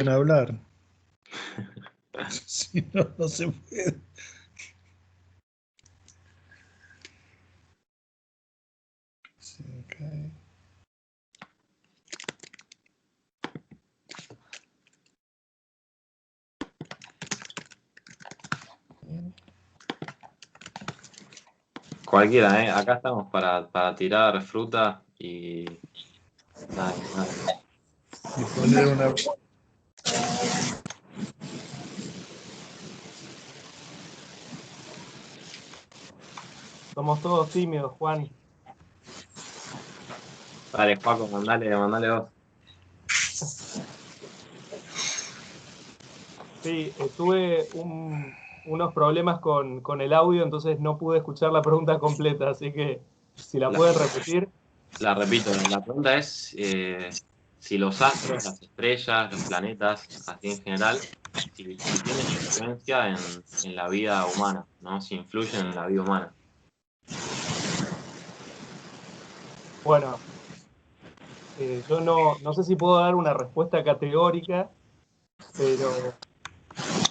hablar. Si no, no se puede. Sí, okay. Cualquiera, ¿eh? Acá estamos para tirar fruta y... Dale. Y poner una... Somos todos tímidos, Juan. Dale, Juaco, mandale vos. Sí, tuve unos problemas con el audio, entonces no pude escuchar la pregunta completa, así que si la La, pueden repetir. la repito, la pregunta es si los astros, las estrellas, los planetas, así en general, si tienen influencia en la vida humana, ¿no? Si influyen en la vida humana. Bueno, yo no sé si puedo dar una respuesta categórica, pero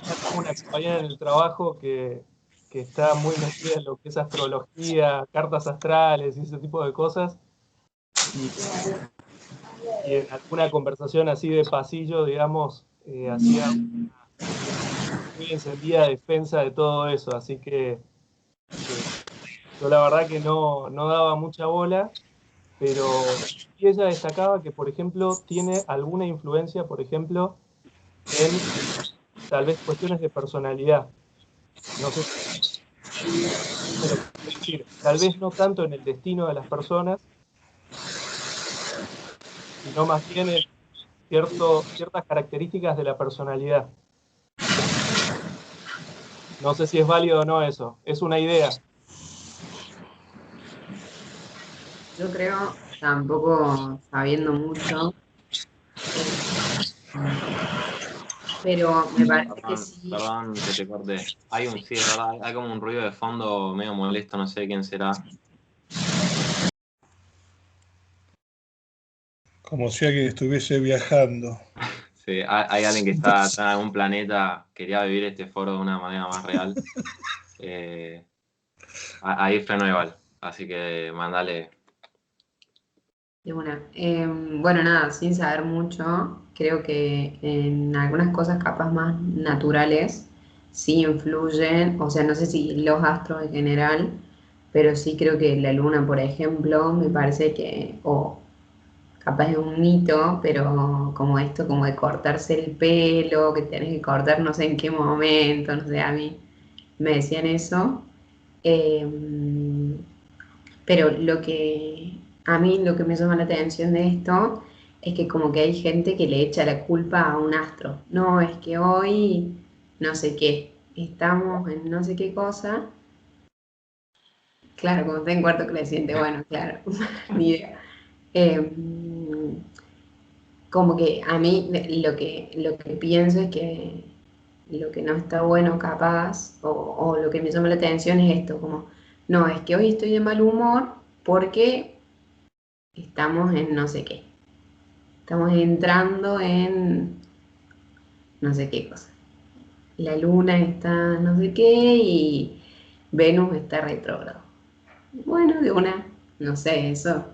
tengo una compañera en el trabajo que está muy metida en lo que es astrología, cartas astrales y ese tipo de cosas. Y en alguna conversación así de pasillo, digamos, hacía muy encendida defensa de todo eso. Así que yo la verdad que no daba mucha bola, pero sí ella destacaba que, por ejemplo, tiene alguna influencia, por ejemplo, en tal vez cuestiones de personalidad. No sé si me lo quiero decir. Tal vez no tanto en el destino de las personas, sino más bien en ciertas características de la personalidad. No sé si es válido o no eso. Es una idea. Yo creo, tampoco sabiendo mucho, pero me parece que sí. Perdón que te corté. Sí, es verdad, hay como un ruido de fondo medio molesto, no sé quién será. Como si alguien estuviese viajando. Sí, hay alguien que está en algún planeta, quería vivir este foro de una manera más real. Ahí freno igual, así que mandale. De una. Bueno, nada, sin saber mucho, creo que en algunas cosas capaz más naturales sí influyen, o sea, no sé si los astros en general, pero sí creo que la luna, por ejemplo, me parece que, o capaz es un mito, pero como esto, como de cortarse el pelo, que tenés que cortar no sé en qué momento, no sé, a mí me decían eso. Pero a mí lo que me llama la atención de esto es que como que hay gente que le echa la culpa a un astro. No, es que hoy no sé qué, estamos en no sé qué cosa. Claro, como está en cuarto creciente, bueno, claro, ni idea. Eh, Como que a mí lo que pienso es que lo que no está bueno capaz, o lo que me llama la atención es esto, como, no, es que hoy estoy de mal humor porque estamos en no sé qué. Estamos entrando en no sé qué cosa. La luna está no sé qué y Venus está retrógrado. Bueno, de una, no sé, eso.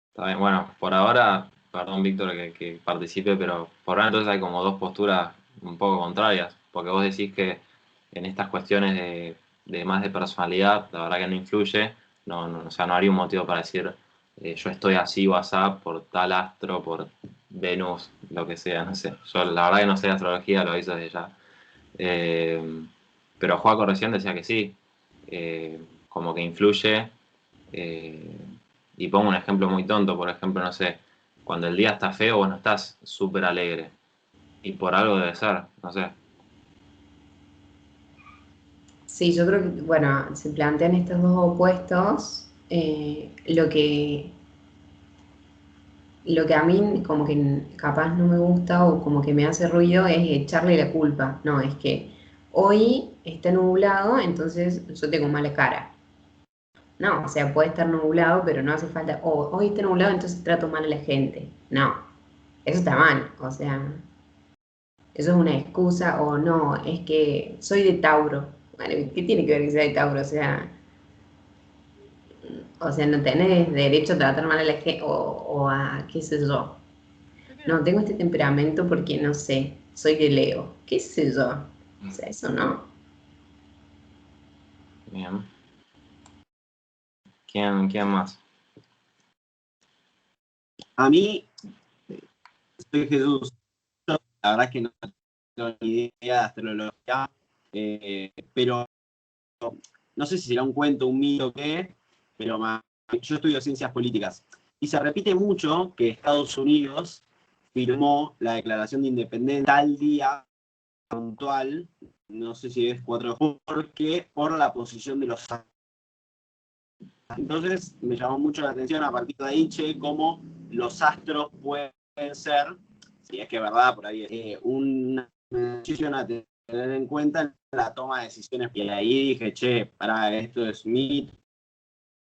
Está bien, bueno, por ahora, perdón Víctor que participe, pero por ahora entonces hay como dos posturas un poco contrarias, porque vos decís que en estas cuestiones de más de personalidad, la verdad que no influye, o sea, no haría un motivo para decir yo estoy así o asá por tal astro, por Venus, lo que sea, no sé. Yo la verdad que no sé de astrología, lo hice desde ya. Eh, pero Joaco recién decía que sí, como que influye. eh, y pongo un ejemplo muy tonto, por ejemplo, no sé, cuando el día está feo, vos no estás súper alegre. Y por algo debe ser, no sé. Sí, yo creo que, bueno, se plantean estos dos opuestos. Lo que a mí como que capaz no me gusta o como que me hace ruido es echarle la culpa. No, es que hoy está nublado, entonces yo tengo mala cara. No, o sea, puede estar nublado, pero no hace falta, hoy está nublado, entonces trato mal a la gente. No, eso está mal, o sea, eso es una excusa, o no, es que soy de Tauro. Bueno, ¿qué tiene que ver que sea de Tauro? O sea, no tenés derecho a tratar mal a la gente, o a, qué sé yo. No, tengo este temperamento porque, no sé, soy de Leo, qué sé yo. O sea, eso no. Bien. ¿Quién más? A mí, soy Jesús. La verdad es que no tengo ni idea de astrología, pero no sé si será un cuento, un mito o qué, pero yo estudio ciencias políticas. Y se repite mucho que Estados Unidos firmó la Declaración de Independencia tal día puntual, no sé si es 4 de julio, porque por la posición de los astros. Entonces me llamó mucho la atención a partir de ahí, cómo los astros pueden ser, si es que es verdad, por ahí, una decisión a tener en cuenta en la toma de decisiones. Y ahí dije, para esto es mito,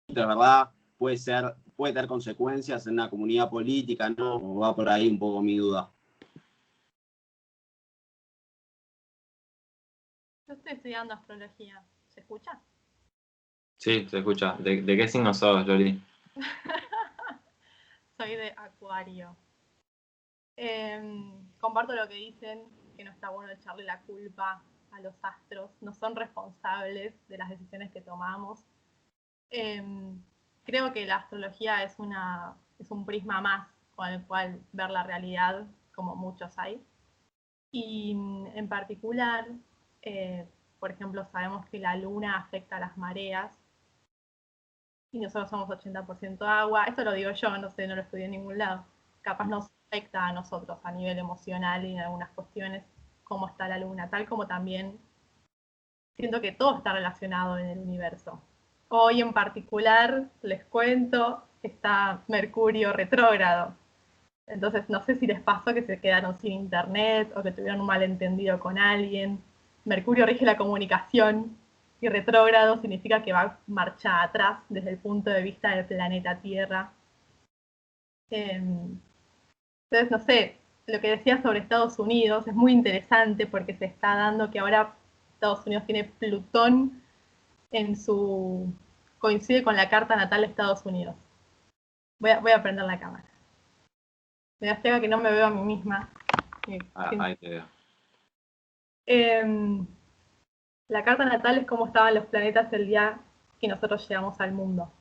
es verdad, puede tener consecuencias en una comunidad política, ¿no? O va por ahí un poco mi duda. Yo estoy estudiando astrología. ¿Se escucha? Sí, se escucha. ¿De qué signo sos, Loli? Soy de Acuario. Comparto lo que dicen, que no está bueno echarle la culpa a los astros. No son responsables de las decisiones que tomamos. Creo que la astrología es un prisma más con el cual ver la realidad, como muchos hay. Y en particular, por ejemplo, sabemos que la luna afecta a las mareas y nosotros somos 80% agua. Esto lo digo yo, no sé, no lo estudié en ningún lado. Capaz nos afecta a nosotros a nivel emocional y en algunas cuestiones cómo está la luna, tal como también siento que todo está relacionado en el universo. Hoy en particular, les cuento, está Mercurio retrógrado. Entonces no sé si les pasó que se quedaron sin internet o que tuvieron un malentendido con alguien. Mercurio rige la comunicación y retrógrado significa que va marcha atrás desde el punto de vista del planeta Tierra. Entonces, no sé, lo que decía sobre Estados Unidos es muy interesante porque se está dando que ahora Estados Unidos tiene Plutón coincide con la carta natal de Estados Unidos. Voy a prender la cámara. Me da pena que no me veo a mí misma. Ahí te veo. La carta natal es cómo estaban los planetas el día que nosotros llegamos al mundo.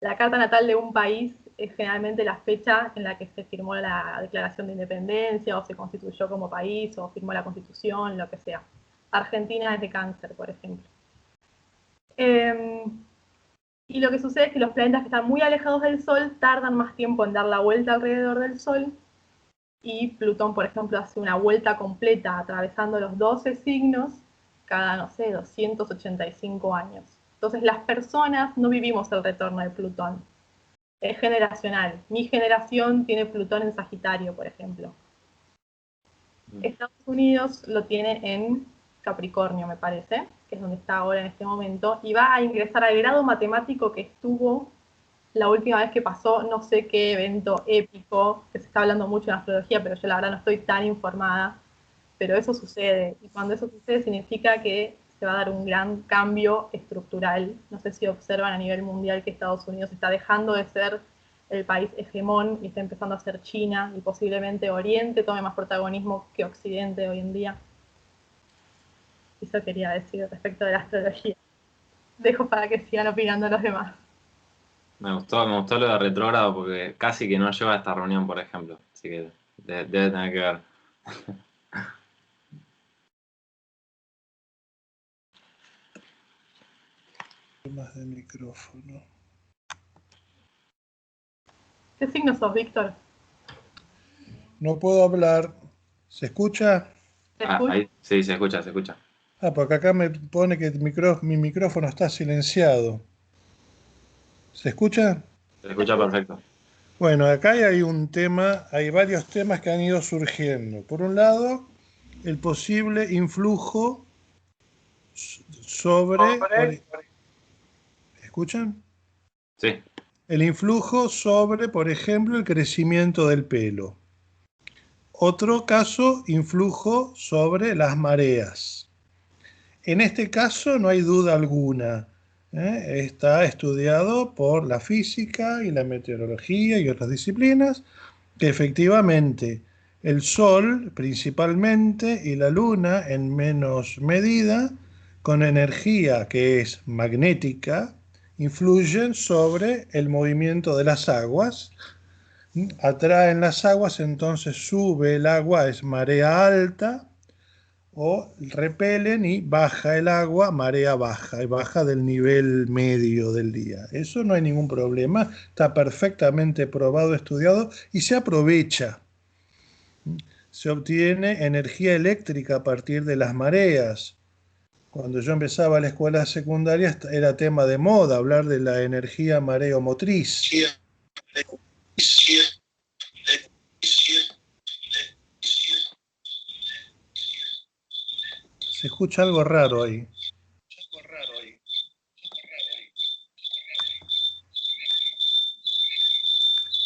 La carta natal de un país es generalmente la fecha en la que se firmó la Declaración de Independencia o se constituyó como país o firmó la Constitución, lo que sea. Argentina es de Cáncer, por ejemplo. Y lo que sucede es que los planetas que están muy alejados del Sol tardan más tiempo en dar la vuelta alrededor del Sol, y Plutón, por ejemplo, hace una vuelta completa atravesando los 12 signos cada, no sé, 285 años. Entonces las personas no vivimos el retorno de Plutón. Es generacional. Mi generación tiene Plutón en Sagitario, por ejemplo. Estados Unidos lo tiene en Capricornio, me parece, que es donde está ahora en este momento, y va a ingresar al grado matemático que estuvo la última vez que pasó, no sé qué evento épico, que se está hablando mucho en astrología, pero yo la verdad no estoy tan informada, pero eso sucede, y cuando eso sucede significa que se va a dar un gran cambio estructural. No sé si observan a nivel mundial que Estados Unidos está dejando de ser el país hegemón y está empezando a ser China, y posiblemente Oriente tome más protagonismo que Occidente hoy en día. Eso quería decir respecto de la astrología. Dejo para que sigan opinando los demás. Me gustó lo de retrógrado porque casi que no lleva a esta reunión, por ejemplo. Así que debe tener que ver. Más de micrófono. ¿Qué signo sos, Víctor? No puedo hablar. ¿Se escucha? Ahí, sí, se escucha. Ah, porque acá me pone que mi micrófono está silenciado. ¿Se escucha? Se escucha perfecto. Bueno, acá hay un tema, hay varios temas que han ido surgiendo. Por un lado, el posible influjo ¿escuchan? Sí. El influjo sobre, por ejemplo, el crecimiento del pelo. Otro caso, influjo sobre las mareas. En este caso no hay duda alguna. Está estudiado por la física y la meteorología y otras disciplinas que efectivamente el Sol principalmente y la Luna en menos medida, con energía que es magnética, influyen sobre el movimiento de las aguas. Atraen las aguas, entonces sube el agua, es marea alta, o repelen y baja el agua, marea baja, y baja del nivel medio del día. Eso no hay ningún problema, está perfectamente probado, estudiado y se aprovecha. Se obtiene energía eléctrica a partir de las mareas. Cuando yo empezaba la escuela secundaria era tema de moda hablar de la energía mareomotriz. Se escucha algo raro ahí.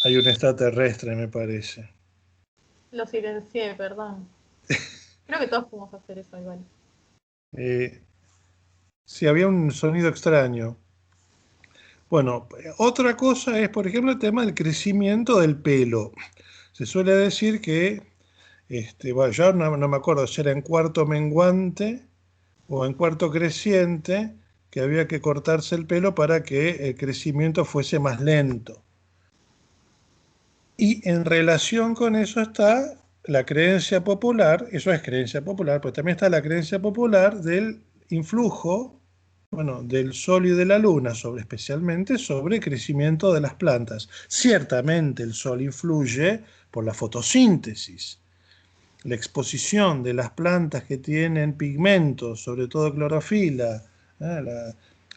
Hay un extraterrestre, me parece. Lo silencié, perdón. Creo que todos podemos hacer eso igual. Sí, había un sonido extraño. Bueno, otra cosa es, por ejemplo, el tema del crecimiento del pelo. Se suele decir que, bueno, yo no me acuerdo si era en cuarto menguante o en cuarto creciente, que había que cortarse el pelo para que el crecimiento fuese más lento. Y en relación con eso está la creencia popular, eso es creencia popular, pero también está la creencia popular del influjo, bueno, del Sol y de la Luna, especialmente sobre el crecimiento de las plantas. Ciertamente el Sol influye por la fotosíntesis. La exposición de las plantas que tienen pigmentos, sobre todo clorofila,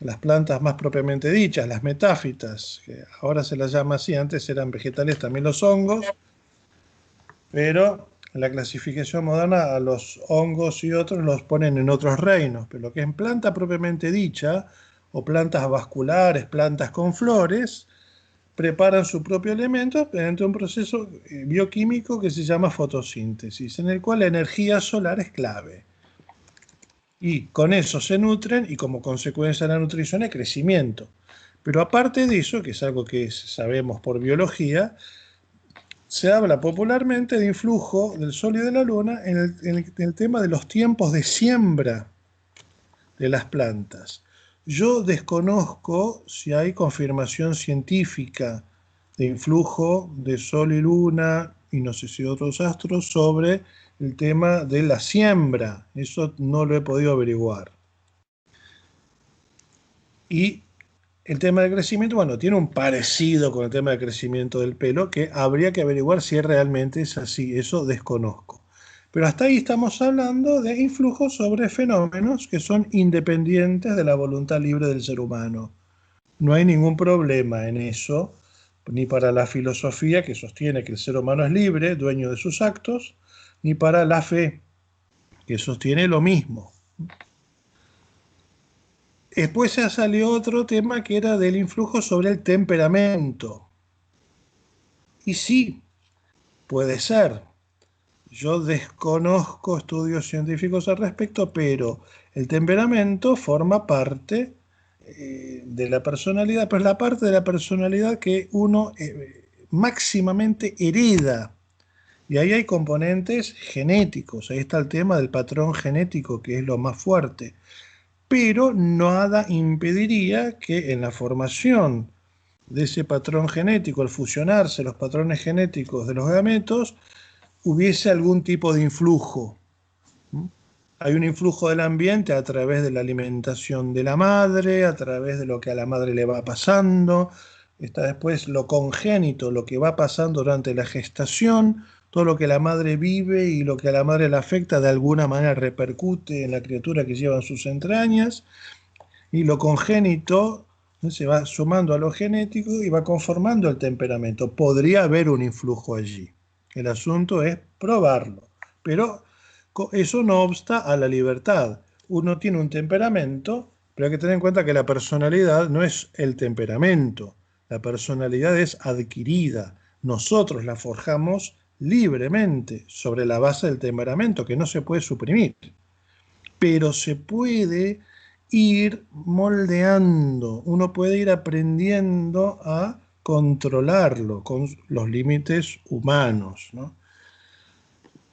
las plantas más propiamente dichas, las metáfitas, que ahora se las llama así, antes eran vegetales también los hongos, pero en la clasificación moderna a los hongos y otros los ponen en otros reinos, pero lo que es planta propiamente dicha, o plantas vasculares, plantas con flores, preparan su propio elemento mediante un proceso bioquímico que se llama fotosíntesis, en el cual la energía solar es clave. Y con eso se nutren y como consecuencia de la nutrición es crecimiento. Pero aparte de eso, que es algo que sabemos por biología, se habla popularmente de influjo del Sol y de la Luna en el tema de los tiempos de siembra de las plantas. Yo desconozco si hay confirmación científica de influjo de Sol y Luna y no sé si otros astros sobre el tema de la siembra. Eso no lo he podido averiguar. Y el tema del crecimiento, bueno, tiene un parecido con el tema del crecimiento del pelo que habría que averiguar si realmente es así. Eso desconozco. Pero hasta ahí estamos hablando de influjos sobre fenómenos que son independientes de la voluntad libre del ser humano. No hay ningún problema en eso, ni para la filosofía que sostiene que el ser humano es libre, dueño de sus actos, ni para la fe, que sostiene lo mismo. Después se salió otro tema que era del influjo sobre el temperamento. Y sí, puede ser. Yo desconozco estudios científicos al respecto, pero el temperamento forma parte de la personalidad, pero es la parte de la personalidad que uno máximamente hereda. Y ahí hay componentes genéticos, ahí está el tema del patrón genético, que es lo más fuerte. Pero nada impediría que en la formación de ese patrón genético, al fusionarse los patrones genéticos de los gametos, hubiese algún tipo de influjo. Hay un influjo del ambiente a través de la alimentación de la madre, a través de lo que a la madre le va pasando, está después lo congénito, lo que va pasando durante la gestación, todo lo que la madre vive y lo que a la madre le afecta de alguna manera repercute en la criatura que lleva en sus entrañas, y lo congénito se va sumando a lo genético y va conformando el temperamento. Podría haber un influjo allí. El asunto es probarlo, pero eso no obsta a la libertad. uno tiene un temperamento, pero hay que tener en cuenta que la personalidad no es el temperamento. La personalidad es adquirida. Nosotros la forjamos libremente sobre la base del temperamento, que no se puede suprimir. Pero se puede ir moldeando. Uno puede ir aprendiendo a controlarlo con los límites humanos, ¿no?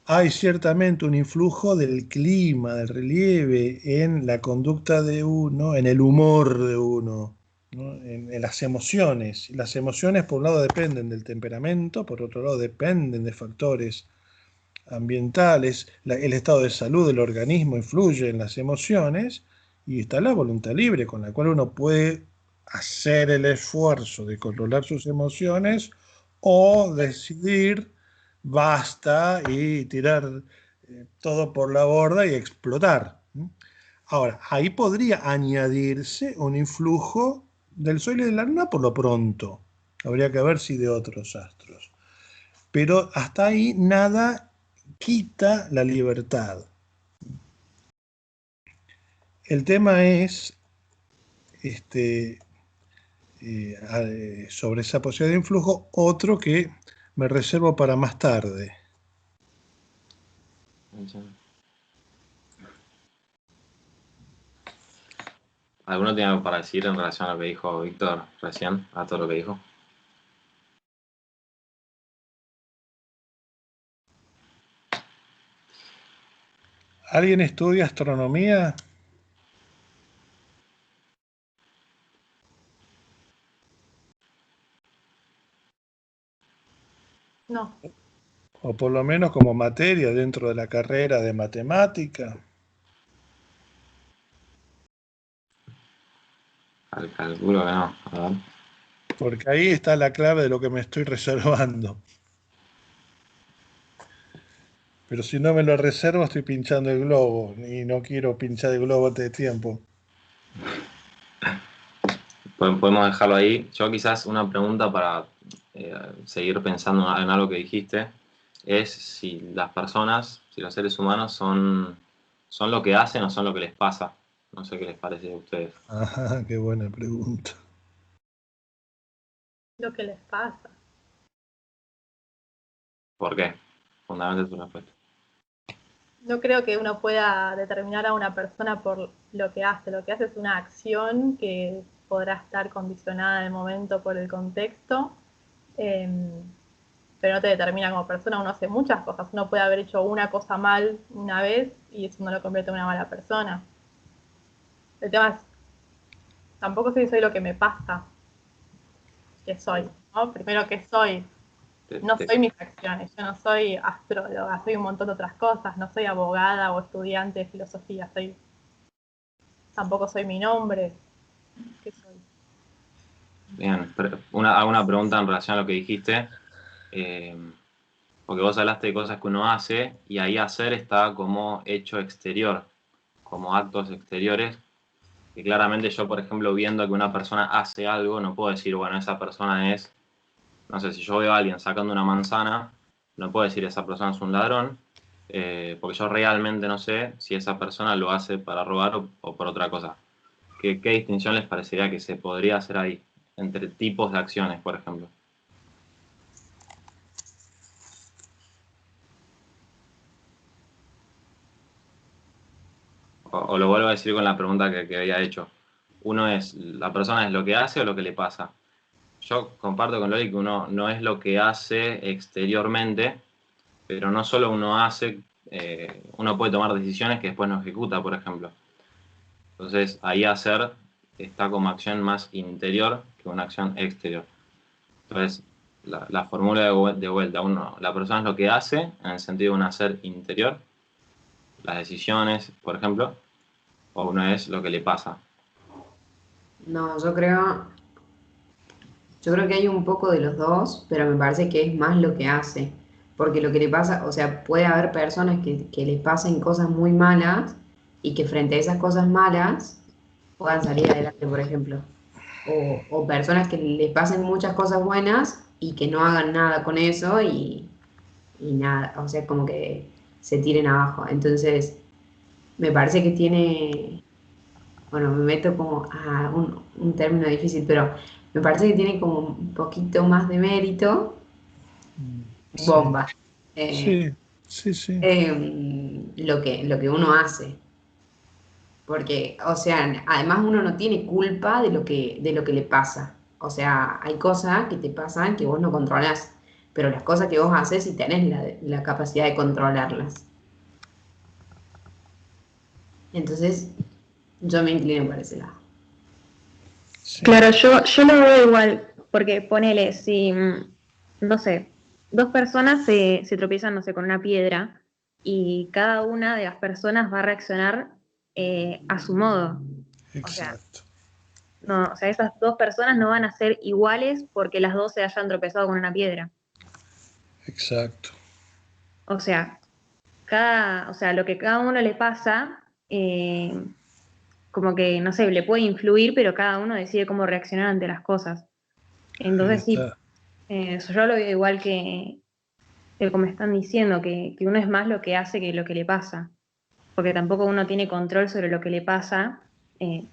Hay ciertamente un influjo del clima, del relieve, en la conducta de uno, en el humor de uno, ¿no? En las emociones. Las emociones, por un lado, dependen del temperamento, por otro lado, dependen de factores ambientales. El estado de salud del organismo influye en las emociones, y está la voluntad libre, con la cual uno puede hacer el esfuerzo de controlar sus emociones o decidir basta y tirar todo por la borda y explotar. Ahora, ahí podría añadirse un influjo del Sol y de la Luna por lo pronto. Habría que ver si de otros astros. Pero hasta ahí nada quita la libertad. El tema es sobre esa posibilidad de influjo, otro que me reservo para más tarde. ¿Alguno tiene algo para decir en relación a lo que dijo Víctor recién, a todo lo que dijo? ¿Alguien estudia astronomía? No, O por lo menos como materia dentro de la carrera de matemática. Calculo que no. A ver. Porque ahí está la clave de lo que me estoy reservando. Pero si no me lo reservo, estoy pinchando el globo. Y no quiero pinchar el globo antes de tiempo. Podemos dejarlo ahí. Yo quizás una pregunta para seguir pensando en algo que dijiste, es si las personas, si los seres humanos son lo que hacen o son lo que les pasa. No sé qué les parece a ustedes. Ajá, qué buena pregunta. lo que les pasa. ¿Por qué? Fundamental tu respuesta. No creo que uno pueda determinar a una persona por lo que hace. Lo que hace es una acción que podrá estar condicionada en el momento por el contexto, pero no te determina como persona. Uno hace muchas cosas. Uno puede haber hecho una cosa mal una vez y eso no lo convierte en una mala persona. El tema es, tampoco sé si soy lo que me pasa, que soy, ¿no? Primero, ¿qué soy? No soy mis acciones, yo no soy astróloga, soy un montón de otras cosas, no soy abogada o estudiante de filosofía, tampoco soy mi nombre. ¿Qué soy? Bien, hago una pregunta en relación a lo que dijiste, porque vos hablaste de cosas que uno hace y ahí hacer está como hecho exterior, como actos exteriores, que claramente yo, por ejemplo, viendo que una persona hace algo, no puedo decir, bueno, esa persona es, no sé, si yo veo a alguien sacando una manzana, no puedo decir esa persona es un ladrón, porque yo realmente no sé si esa persona lo hace para robar o por otra cosa. ¿Qué distinción les parecería que se podría hacer ahí entre tipos de acciones, por ejemplo? O lo vuelvo a decir con la pregunta que había hecho. Uno es, ¿la persona es lo que hace o lo que le pasa? Yo comparto con Loli que uno no es lo que hace exteriormente, pero no solo uno hace, uno puede tomar decisiones que después no ejecuta, por ejemplo. Entonces, ahí hacer está como acción más interior que una acción exterior. Entonces, la fórmula de vuelta, la persona es lo que hace en el sentido de un hacer interior, las decisiones, por ejemplo, o uno es lo que le pasa. No, yo creo que hay un poco de los dos, pero me parece que es más lo que hace. Porque lo que le pasa, o sea, puede haber personas que les pasen cosas muy malas y que frente a esas cosas malas puedan salir adelante, por ejemplo. O personas que les pasen muchas cosas buenas y que no hagan nada con eso y nada, o sea, como que se tiren abajo. Entonces, me parece que tiene, bueno, me meto como a un término difícil, pero me parece que tiene como un poquito más de mérito, Sí, bomba, eh, sí, sí, sí. lo que uno hace. Porque, o sea, además uno no tiene culpa de lo que le pasa. O sea, hay cosas que te pasan que vos no controlás, pero las cosas que vos haces sí tenés la capacidad de controlarlas. Entonces, yo me inclino por ese lado. Sí. Claro, yo lo veo igual, porque ponele, si, no sé, dos personas se tropiezan, no sé, con una piedra y cada una de las personas va a reaccionar a su modo. O sea, Exacto, no, o sea, esas dos personas no van a ser iguales porque las dos se hayan tropezado con una piedra. exacto. O sea, o sea, lo que cada uno le pasa, como que, no sé, le puede influir, pero cada uno decide cómo reaccionar ante las cosas. Ahí Entonces sí, está. eso yo lo veo igual que como están diciendo, que uno es más lo que hace que lo que le pasa, porque tampoco uno tiene control sobre lo que le pasa, eh,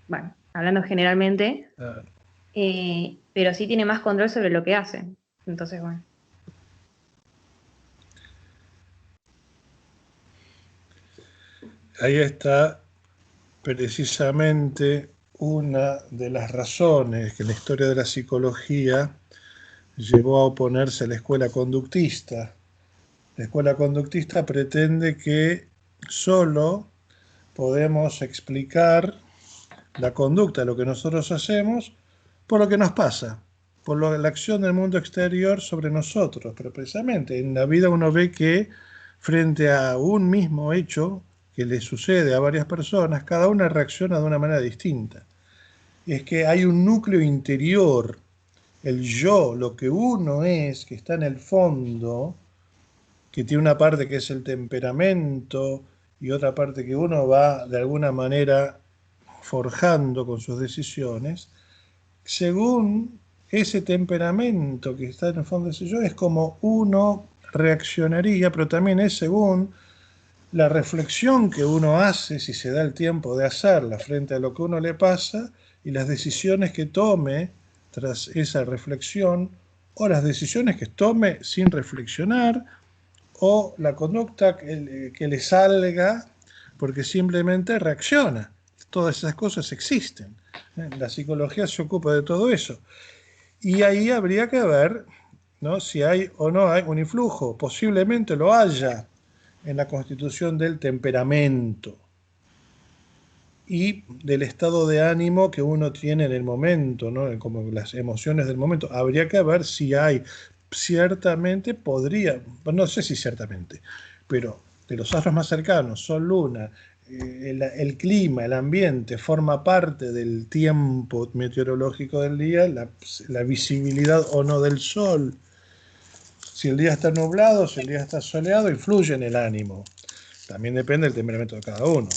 bueno, hablando generalmente, Ah, pero sí tiene más control sobre lo que hace. Entonces, bueno. ahí está precisamente una de las razones que la historia de la psicología llevó a oponerse a la escuela conductista. La escuela conductista pretende que solo podemos explicar la conducta, lo que nosotros hacemos, por lo que nos pasa, por la acción del mundo exterior sobre nosotros. Pero precisamente en la vida uno ve que frente a un mismo hecho que le sucede a varias personas, cada una reacciona de una manera distinta. Es que hay un núcleo interior, el yo, lo que uno es, que está en el fondo, que tiene una parte que es el temperamento y otra parte que uno va de alguna manera forjando con sus decisiones, según ese temperamento que está en el fondo de ese yo, es como uno reaccionaría, pero también es según la reflexión que uno hace, si se da el tiempo de hacerla frente a lo que uno le pasa, y las decisiones que tome tras esa reflexión, o las decisiones que tome sin reflexionar, o la conducta que le salga porque simplemente reacciona. Todas esas cosas existen. La psicología se ocupa de todo eso. Y ahí habría que ver, ¿no?, si hay o no hay un influjo. Posiblemente lo haya en la constitución del temperamento y del estado de ánimo que uno tiene en el momento, ¿no?, como las emociones del momento. Habría que ver si hay, ciertamente podría, no sé si ciertamente, pero de los astros más cercanos, Sol, Luna, el clima, el ambiente, forma parte del tiempo meteorológico del día, la visibilidad o no del Sol. Si el día está nublado, si el día está soleado, influye en el ánimo. También depende del temperamento de cada uno.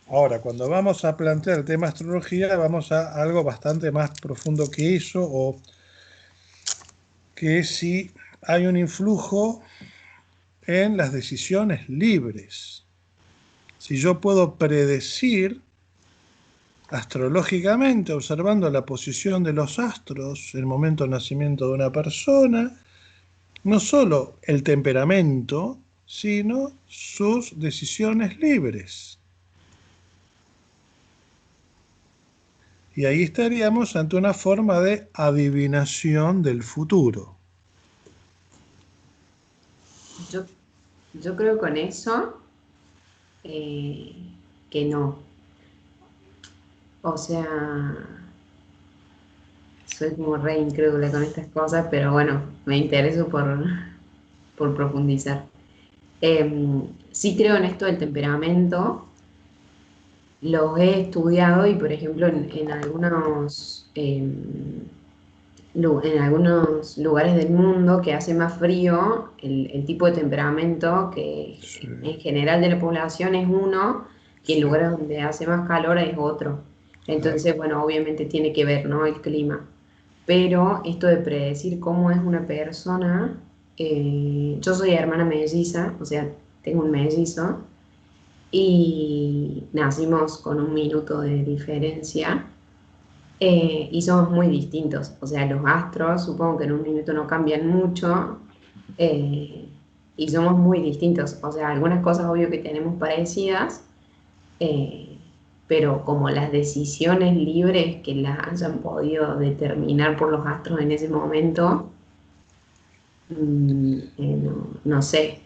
Ahora, cuando vamos a plantear el tema astrología, vamos a algo bastante más profundo que eso, o que si hay un influjo en las decisiones libres. Si yo puedo predecir astrológicamente, observando la posición de los astros, el momento de nacimiento de una persona, no solo el temperamento, sino sus decisiones libres. Y ahí estaríamos ante una forma de adivinación del futuro. Yo creo con eso que no. O sea, soy como re incrédula con estas cosas, pero bueno, me intereso por profundizar. Sí creo en esto del temperamento, los he estudiado y por ejemplo en algunos lugares del mundo que hace más frío, el tipo de temperamento que Sí, en general de la población es uno, y en sí, lugares donde hace más calor es otro. claro. Entonces, bueno, obviamente tiene que ver, ¿no?, el clima. Pero esto de predecir cómo es una persona, yo soy hermana melliza, o sea, tengo un mellizo, y nacimos con 1 minuto de diferencia. Y somos muy distintos. O sea, los astros supongo que en 1 minuto no cambian mucho, eh, y somos muy distintos. O sea, algunas cosas obvio que tenemos parecidas, eh, pero como las decisiones libres que las hayan podido determinar por los astros en ese momento, no sé.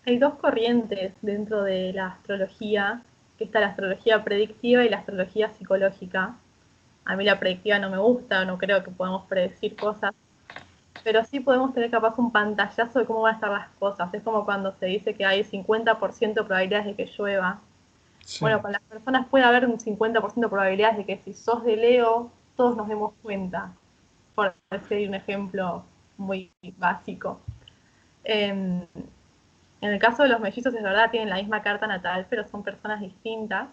Hay dos corrientes dentro de la astrología, que está la astrología predictiva y la astrología psicológica. A mí la predictiva no me gusta, no creo que podamos predecir cosas, pero sí podemos tener capaz un pantallazo de cómo van a estar las cosas. Es como cuando se dice que hay 50% de probabilidades de que llueva. Sí. Bueno, con las personas puede haber un 50% de probabilidades de que si sos de Leo, todos nos demos cuenta, por decir un ejemplo muy básico. En el caso de los mellizos, es verdad, tienen la misma carta natal, pero son personas distintas.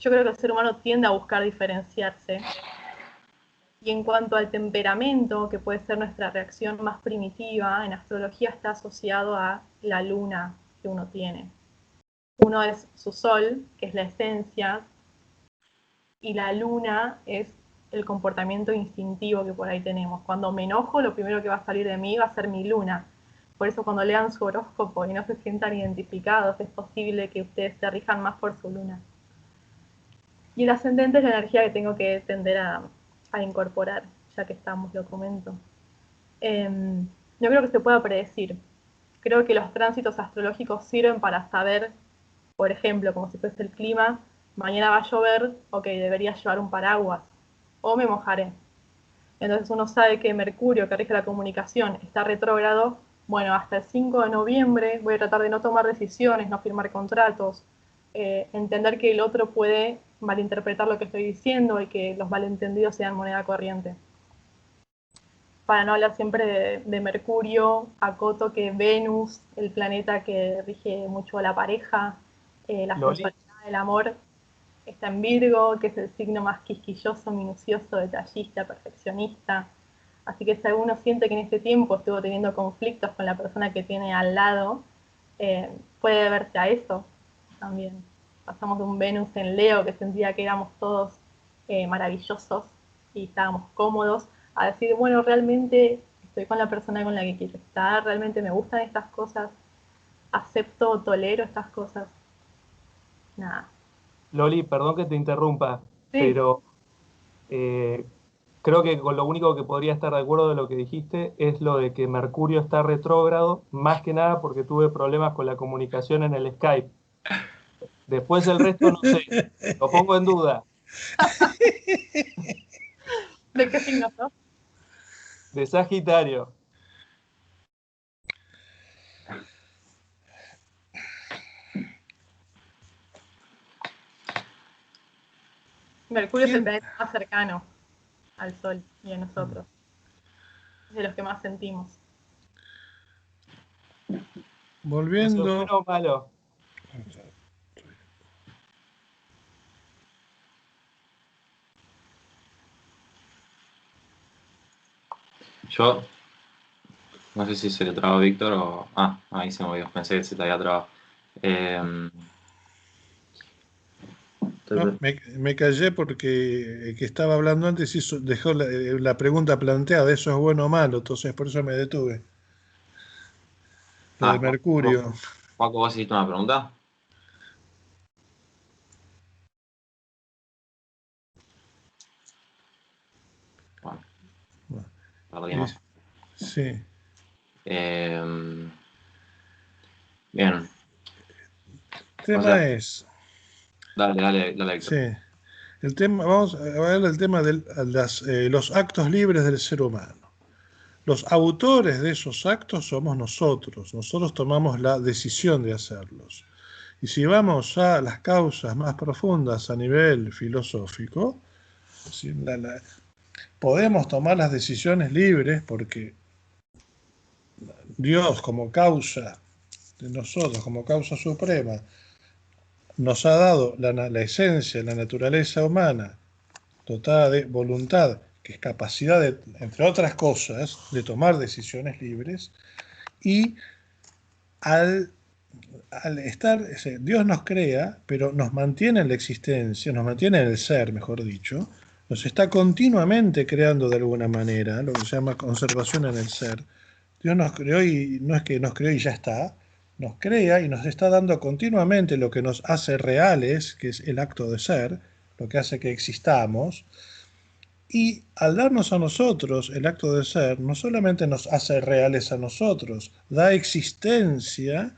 Yo creo que el ser humano tiende a buscar diferenciarse. Y en cuanto al temperamento, que puede ser nuestra reacción más primitiva, en astrología está asociado a la luna que uno tiene. Uno es su sol, que es la esencia, y la luna es el comportamiento instintivo que por ahí tenemos. Cuando me enojo, lo primero que va a salir de mí va a ser mi luna. Por eso cuando lean su horóscopo y no se sientan identificados, es posible que ustedes se rijan más por su luna. Y el ascendente es la energía que tengo que tender a incorporar, ya que estamos, lo comento. No creo que se pueda predecir. Creo que los tránsitos astrológicos sirven para saber, por ejemplo, como si fuese el clima, mañana va a llover, ok, debería llevar un paraguas, o me mojaré. Entonces uno sabe que Mercurio, que rige la comunicación, está retrógrado. Bueno, hasta el 5 de noviembre voy a tratar de no tomar decisiones, no firmar contratos, entender que el otro puede malinterpretar lo que estoy diciendo y que los malentendidos sean moneda corriente. Para no hablar siempre de Mercurio, acoto que Venus, el planeta que rige mucho a la pareja, la sensualidad, el amor, está en Virgo, que es el signo más quisquilloso, minucioso, detallista, perfeccionista. Así que si alguno siente que en este tiempo estuvo teniendo conflictos con la persona que tiene al lado, puede deberse a eso también. Pasamos de un Venus en Leo que sentía que éramos todos maravillosos y estábamos cómodos, a decir, bueno, realmente estoy con la persona con la que quiero estar, realmente me gustan estas cosas, acepto, tolero estas cosas. Nada. Loli, perdón que te interrumpa, Sí. pero creo que con lo único que podría estar de acuerdo de lo que dijiste es lo de que Mercurio está retrógrado, más que nada porque tuve problemas con la comunicación en el Skype. Después el resto no sé, lo pongo en duda. ¿De qué signo sos? De Sagitario. Mercurio es el planeta más cercano al Sol y a nosotros. Es de los que más sentimos. Volviendo. ¿Eso es bueno o malo? Yo no sé si se le trabó a Víctor o... Ah, ahí se movió. Pensé que se te había trabado. No, me callé porque el que estaba hablando antes dejó la pregunta planteada, ¿eso es bueno o malo? Entonces por eso me detuve. Lo de Mercurio. Juaco, ¿vos hiciste una pregunta? Bueno, perdimos. Sí. Bien. El tema es... Dale, Héctor. Sí. El tema, vamos a ver el tema de los actos libres del ser humano. Los autores de esos actos somos nosotros. Nosotros tomamos la decisión de hacerlos. Y si vamos a las causas más profundas a nivel filosófico, podemos tomar las decisiones libres porque Dios como causa de nosotros, como causa suprema, nos ha dado la esencia, la naturaleza humana, dotada de voluntad, que es capacidad, de, entre otras cosas, de tomar decisiones libres, y al estar, Dios nos crea, pero nos mantiene en la existencia, nos mantiene en el ser, mejor dicho, nos está continuamente creando de alguna manera, lo que se llama conservación en el ser. Dios nos creó y no es que nos creó y ya está, nos crea y nos está dando continuamente lo que nos hace reales, que es el acto de ser, lo que hace que existamos. Y al darnos a nosotros el acto de ser, no solamente nos hace reales a nosotros, da existencia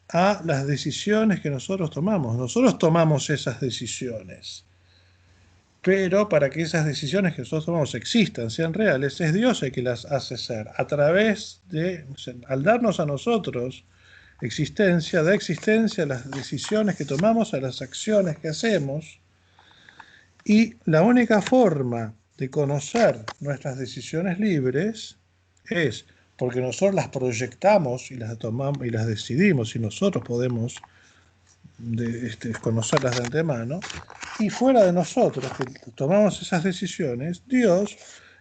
a las decisiones que nosotros tomamos. Nosotros tomamos esas decisiones. Pero para que esas decisiones que nosotros tomamos existan, sean reales, es Dios el que las hace ser. A través de, al darnos a nosotros existencia, da existencia a las decisiones que tomamos, a las acciones que hacemos. Y la única forma de conocer nuestras decisiones libres es porque nosotros las proyectamos y las tomamos y las decidimos y nosotros podemos conocerlas de antemano, y fuera de nosotros que tomamos esas decisiones, Dios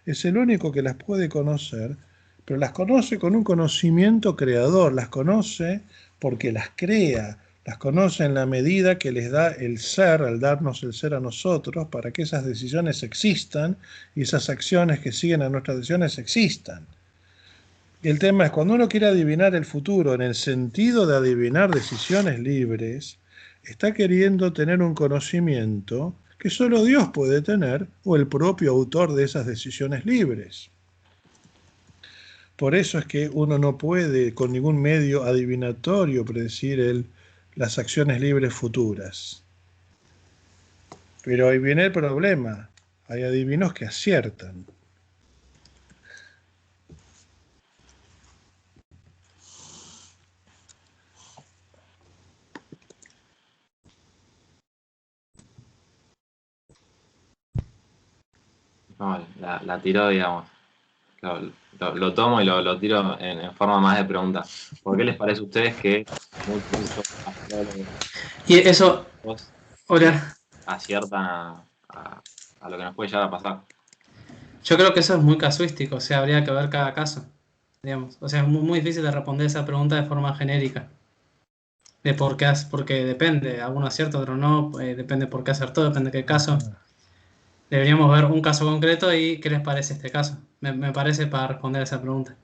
es el único que las puede conocer, pero las conoce con un conocimiento creador, las conoce porque las crea, las conoce en la medida que les da el ser, al darnos el ser a nosotros, para que esas decisiones existan y esas acciones que siguen a nuestras decisiones existan. Y el tema es, cuando uno quiere adivinar el futuro en el sentido de adivinar decisiones libres, está queriendo tener un conocimiento que solo Dios puede tener, o el propio autor de esas decisiones libres. Por eso es que uno no puede con ningún medio adivinatorio predecir las acciones libres futuras. Pero ahí viene el problema. Hay adivinos que aciertan. No, la tiro, digamos. Lo tomo y lo tiro en forma más de pregunta. ¿Por qué les parece a ustedes que muchos astrólogos Y eso, ahora, aciertan a lo que nos puede llegar a pasar? yo creo que eso es muy casuístico, o sea, habría que ver cada caso, digamos. O sea, es muy, muy difícil de responder esa pregunta de forma genérica. De por qué, porque depende, alguno acierta, otro no, depende por qué acertó, depende de qué caso. Deberíamos ver un caso concreto y qué les parece este caso. Me parece para responder esa pregunta.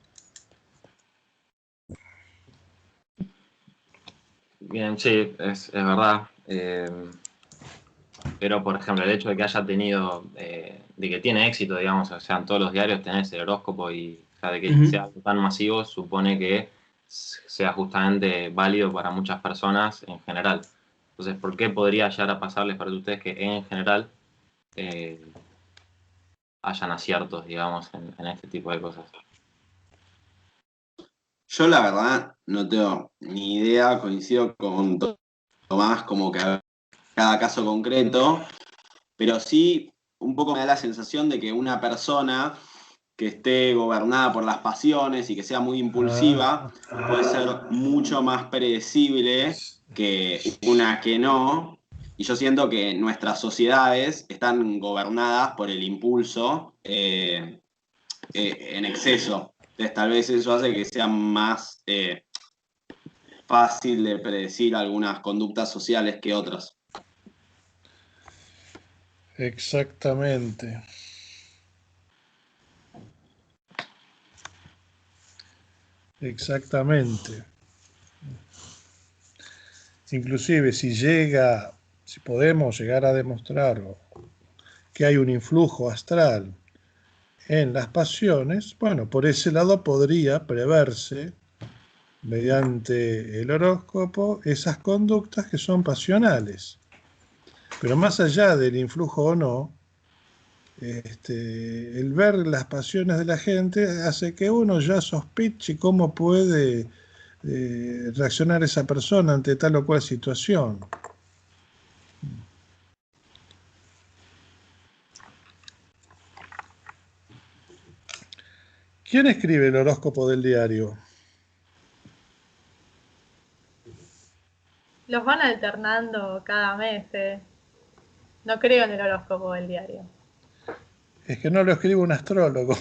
Bien, sí, es verdad. Pero, por ejemplo, el hecho de que haya tenido, de que tiene éxito, digamos, o sea, en todos los diarios tenés el horóscopo y o sea, de que sea algo tan masivo, supone que sea justamente válido para muchas personas en general. Entonces, ¿por qué podría llegar a pasarles para ustedes que en general hayan aciertos, digamos, en este tipo de cosas? Yo la verdad no tengo ni idea, coincido con Tomás, como que cada caso concreto, pero sí un poco me da la sensación de que una persona que esté gobernada por las pasiones y que sea muy impulsiva puede ser mucho más predecible que una que no. Y yo siento que nuestras sociedades están gobernadas por el impulso en exceso. Entonces, tal vez eso hace que sea más fácil de predecir algunas conductas sociales que otras. Exactamente. Exactamente. Inclusive si podemos llegar a demostrar que hay un influjo astral en las pasiones, bueno, por ese lado podría preverse mediante el horóscopo esas conductas que son pasionales. Pero más allá del influjo o no, el ver las pasiones de la gente hace que uno ya sospeche cómo puede reaccionar esa persona ante tal o cual situación. ¿Quién escribe el horóscopo del diario? Los van alternando cada mes. No creo en el horóscopo del diario. Es que no lo escribe un astrólogo.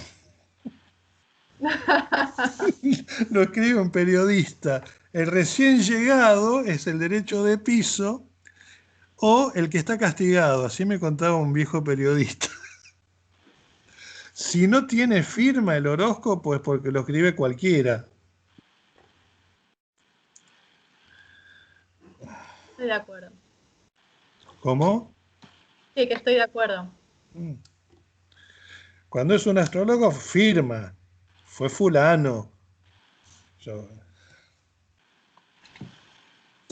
Lo escribe un periodista. El recién llegado es el derecho de piso o el que está castigado. Así me contaba un viejo periodista. Si no tiene firma el horóscopo es porque lo escribe cualquiera. Estoy de acuerdo. ¿Cómo? Sí, que estoy de acuerdo. Cuando es un astrólogo, firma. Fue fulano.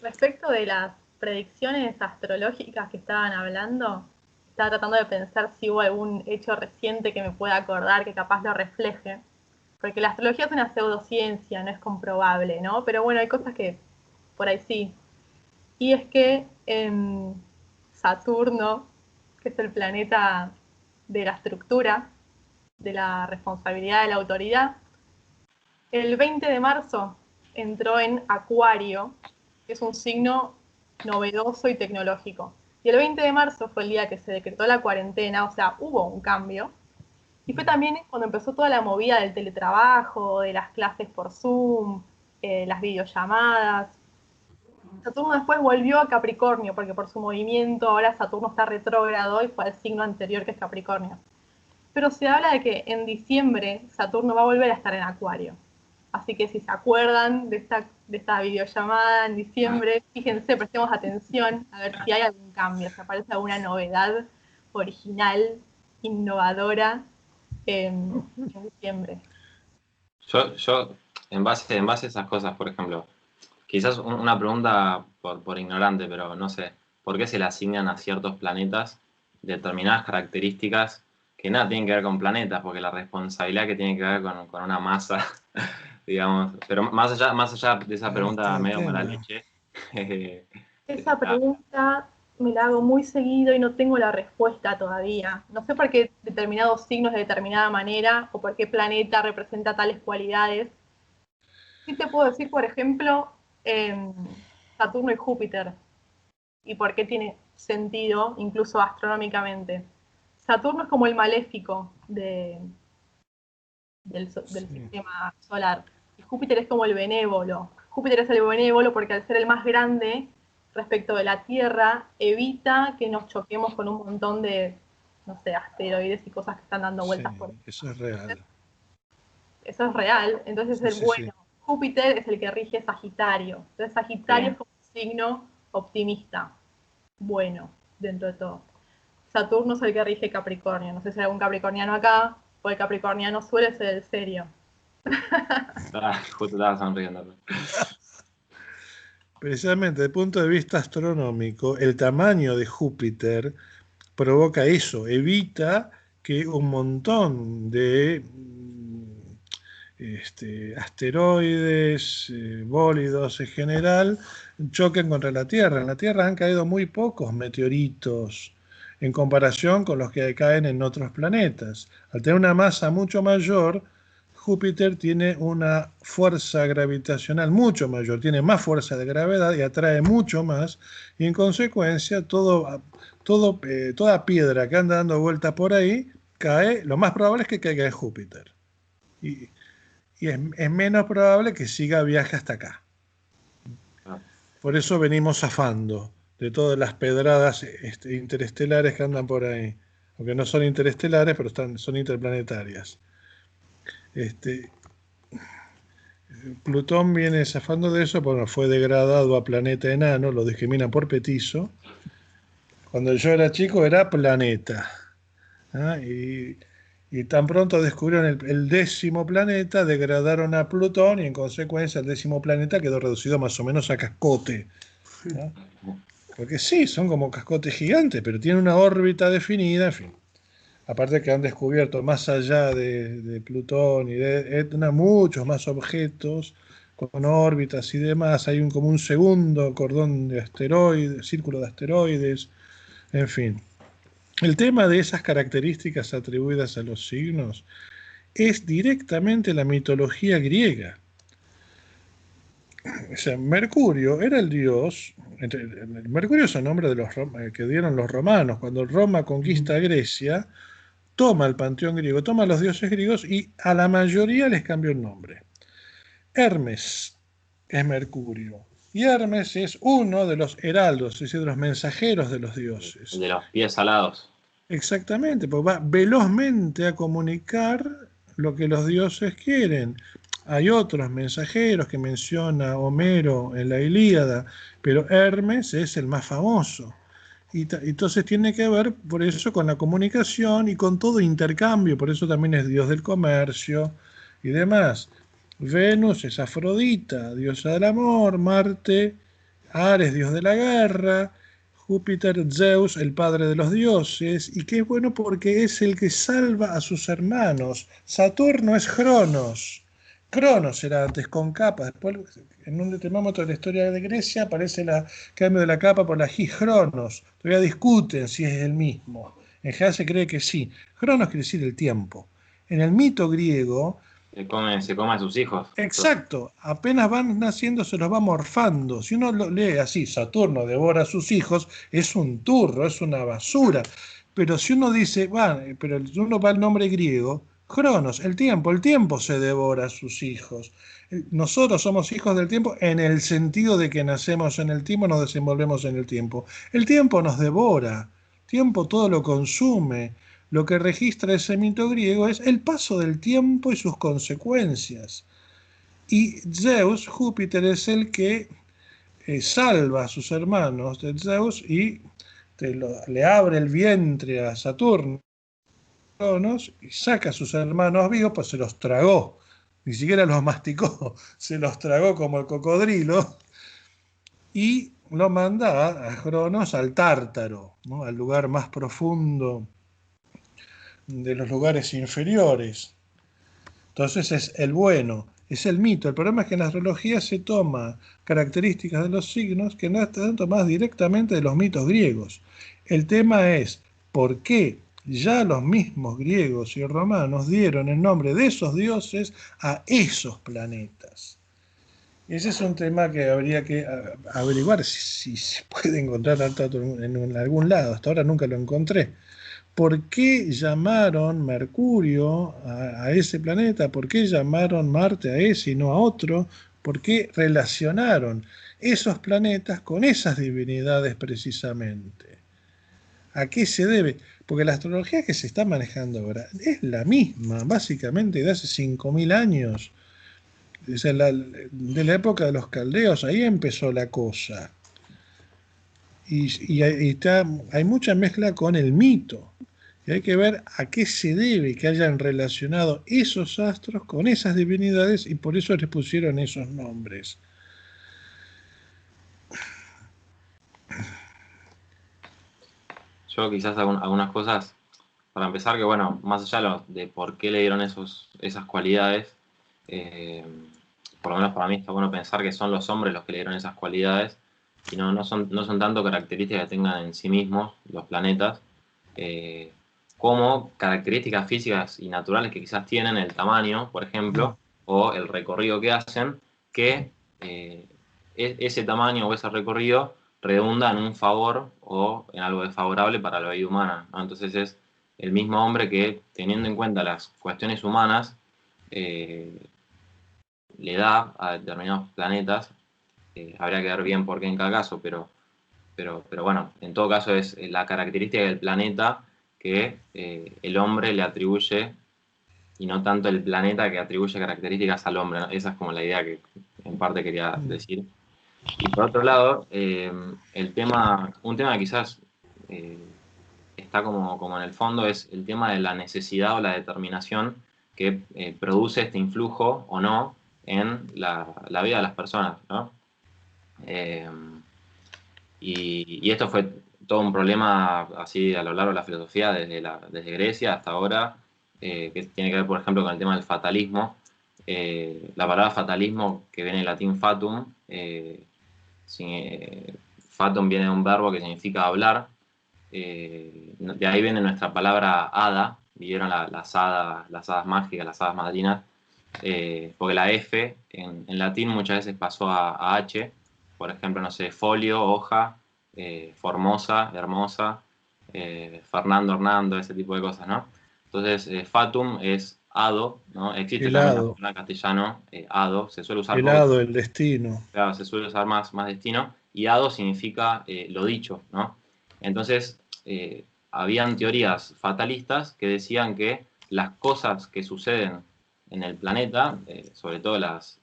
Respecto de las predicciones astrológicas que estaban hablando, estaba tratando de pensar si hubo algún hecho reciente que me pueda acordar que capaz lo refleje. Porque la astrología es una pseudociencia, no es comprobable, ¿no? Pero bueno, hay cosas que por ahí sí. Y es que Saturno, que es el planeta de la estructura, de la responsabilidad de la autoridad, el 20 de marzo entró en Acuario, que es un signo novedoso y tecnológico. Y el 20 de marzo fue el día que se decretó la cuarentena, o sea, hubo un cambio. Y fue también cuando empezó toda la movida del teletrabajo, de las clases por Zoom, las videollamadas. Saturno después volvió a Capricornio, porque por su movimiento ahora Saturno está retrógrado y fue al signo anterior que es Capricornio. Pero se habla de que en diciembre Saturno va a volver a estar en Acuario. Así que si se acuerdan de esta videollamada en diciembre, fíjense, prestemos atención a ver si hay algún cambio, si aparece alguna novedad original, innovadora en diciembre. Yo en base a esas cosas, por ejemplo, quizás una pregunta por ignorante, pero no sé, ¿por qué se le asignan a ciertos planetas determinadas características que nada tienen que ver con planetas? Porque la responsabilidad que tiene que ver con una masa, digamos, pero más allá de esa pregunta medio mala leche. Esa pregunta me la hago muy seguido y no tengo la respuesta todavía. No sé por qué determinados signos de determinada manera o por qué planeta representa tales cualidades. Sí te puedo decir, por ejemplo, Saturno y Júpiter y por qué tiene sentido, incluso astronómicamente. Saturno es como el maléfico del sistema solar y Júpiter es como el benévolo. Júpiter es el benévolo porque al ser el más grande respecto de la Tierra, evita que nos choquemos con un montón de, no sé, asteroides y cosas que están dando vueltas por ahí. Eso es real. Eso es real, entonces es el bueno. Sí. Júpiter es el que rige Sagitario. Entonces Sagitario es como un signo optimista, bueno, dentro de todo. Saturno es el que rige Capricornio. No sé si hay algún capricorniano acá, porque el capricorniano suele ser el serio. Justo estaba sonriendo. Precisamente desde el punto de vista astronómico, el tamaño de Júpiter provoca eso, evita que un montón de asteroides, bólidos en general, choquen contra la Tierra. En la Tierra han caído muy pocos meteoritos en comparación con los que caen en otros planetas. Al tener una masa mucho mayor, Júpiter tiene una fuerza gravitacional mucho mayor, tiene más fuerza de gravedad y atrae mucho más, y en consecuencia toda piedra que anda dando vueltas por ahí cae, lo más probable es que caiga en Júpiter. Y es menos probable que siga viaje hasta acá. Por eso venimos zafando de todas las pedradas interestelares que andan por ahí. Aunque no son interestelares, pero son interplanetarias. Plutón viene zafando de eso, porque fue degradado a planeta enano, lo discriminan por petizo. Cuando yo era chico era planeta. Y tan pronto descubrieron el 10º planeta, degradaron a Plutón y en consecuencia el 10º planeta quedó reducido más o menos a cascote. Porque sí, son como cascotes gigantes, pero tienen una órbita definida, en fin. Aparte que han descubierto más allá de Plutón y de Etna muchos más objetos con órbitas y demás. Hay como un segundo cordón de asteroides, círculo de asteroides, en fin. El tema de esas características atribuidas a los signos es directamente la mitología griega. O sea, Mercurio era el dios. Mercurio es el nombre de que dieron los romanos. Cuando Roma conquista Grecia, toma el panteón griego, toma los dioses griegos y a la mayoría les cambió el nombre. Hermes es Mercurio. Y Hermes es uno de los heraldos, es decir, de los mensajeros de los dioses. El de los pies alados. Exactamente, porque va velozmente a comunicar lo que los dioses quieren. Hay otros mensajeros que menciona Homero en la Ilíada, pero Hermes es el más famoso. Y entonces tiene que ver por eso con la comunicación y con todo intercambio, por eso también es dios del comercio y demás. Venus es Afrodita, diosa del amor. Marte, Ares, dios de la guerra. Júpiter, Zeus, el padre de los dioses, y que es bueno porque es el que salva a sus hermanos. Saturno es Cronos. Cronos era antes con capa, después en un termómetro de la historia de Grecia aparece el cambio de la capa por la Cronos. Todavía discuten si es el mismo. En general se cree que sí. Cronos quiere decir el tiempo. En el mito griego, Se come a sus hijos. exacto, apenas van naciendo se los va morfando. Si uno lo lee así, Saturno devora a sus hijos, es un turro, es una basura. Pero si uno dice, pero uno va al nombre griego, Cronos, el tiempo se devora a sus hijos. Nosotros somos hijos del tiempo en el sentido de que nacemos en el tiempo, nos desenvolvemos en el tiempo. El tiempo nos devora, el tiempo todo lo consume. Lo que registra ese mito griego es el paso del tiempo y sus consecuencias. Y Zeus, Júpiter, es el que salva a sus hermanos de Zeus y le abre el vientre a Saturno y saca a sus hermanos vivos, pues se los tragó. Ni siquiera los masticó, se los tragó como el cocodrilo y lo manda a Cronos al Tártaro, ¿no? Al lugar más profundo de los lugares inferiores. Entonces es el bueno, es el mito. El problema es que en la astrología se toma características de los signos que no están tomadas directamente de los mitos griegos. El tema es por qué ya los mismos griegos y romanos dieron el nombre de esos dioses a esos planetas. Ese es un tema que habría que averiguar si se puede encontrar en algún lado. Hasta ahora nunca lo encontré. ¿Por qué llamaron Mercurio a ese planeta? ¿Por qué llamaron Marte a ese y no a otro? ¿Por qué relacionaron esos planetas con esas divinidades precisamente? ¿A qué se debe? Porque la astrología que se está manejando ahora es la misma, básicamente de hace 5.000 años. O sea, de la época de los caldeos, ahí empezó la cosa. Y hay mucha mezcla con el mito. Y hay que ver a qué se debe que hayan relacionado esos astros con esas divinidades y por eso les pusieron esos nombres. Yo quizás algunas cosas, para empezar, que bueno, más allá de por qué le dieron esas cualidades, por lo menos para mí está bueno pensar que son los hombres los que le dieron esas cualidades y no son tanto características que tengan en sí mismos los planetas, como características físicas y naturales que quizás tienen, el tamaño, por ejemplo, o el recorrido que hacen, que ese tamaño o ese recorrido redunda en un favor o en algo desfavorable para la vida humana, ¿no? Entonces es el mismo hombre que, teniendo en cuenta las cuestiones humanas, le da a determinados planetas, habría que ver bien por qué en cada caso, pero bueno, en todo caso es la característica del planeta que el hombre le atribuye y no tanto el planeta que atribuye características al hombre, ¿no? Esa es como la idea que en parte quería decir. Y por otro lado, un tema que quizás está como en el fondo es el tema de la necesidad o la determinación que produce este influjo o no en la vida de las personas, ¿no? Y esto fue todo un problema así a lo largo de la filosofía, desde Grecia hasta ahora, que tiene que ver, por ejemplo, con el tema del fatalismo. La palabra fatalismo, que viene del latín fatum, fatum viene de un verbo que significa hablar. De ahí viene nuestra palabra hada, vivieron las hadas mágicas, las hadas madrinas, porque la F en latín muchas veces pasó a H, por ejemplo, no sé, folio, hoja, formosa, hermosa, Fernando, Hernando, ese tipo de cosas, ¿no? Entonces, fatum es hado, ¿no? Existe El también hado. en castellano, hado, se suele usar El poco, hado, el destino. claro, se suele usar más destino, y hado significa lo dicho, ¿no? Entonces, habían teorías fatalistas que decían que las cosas que suceden en el planeta, sobre todo las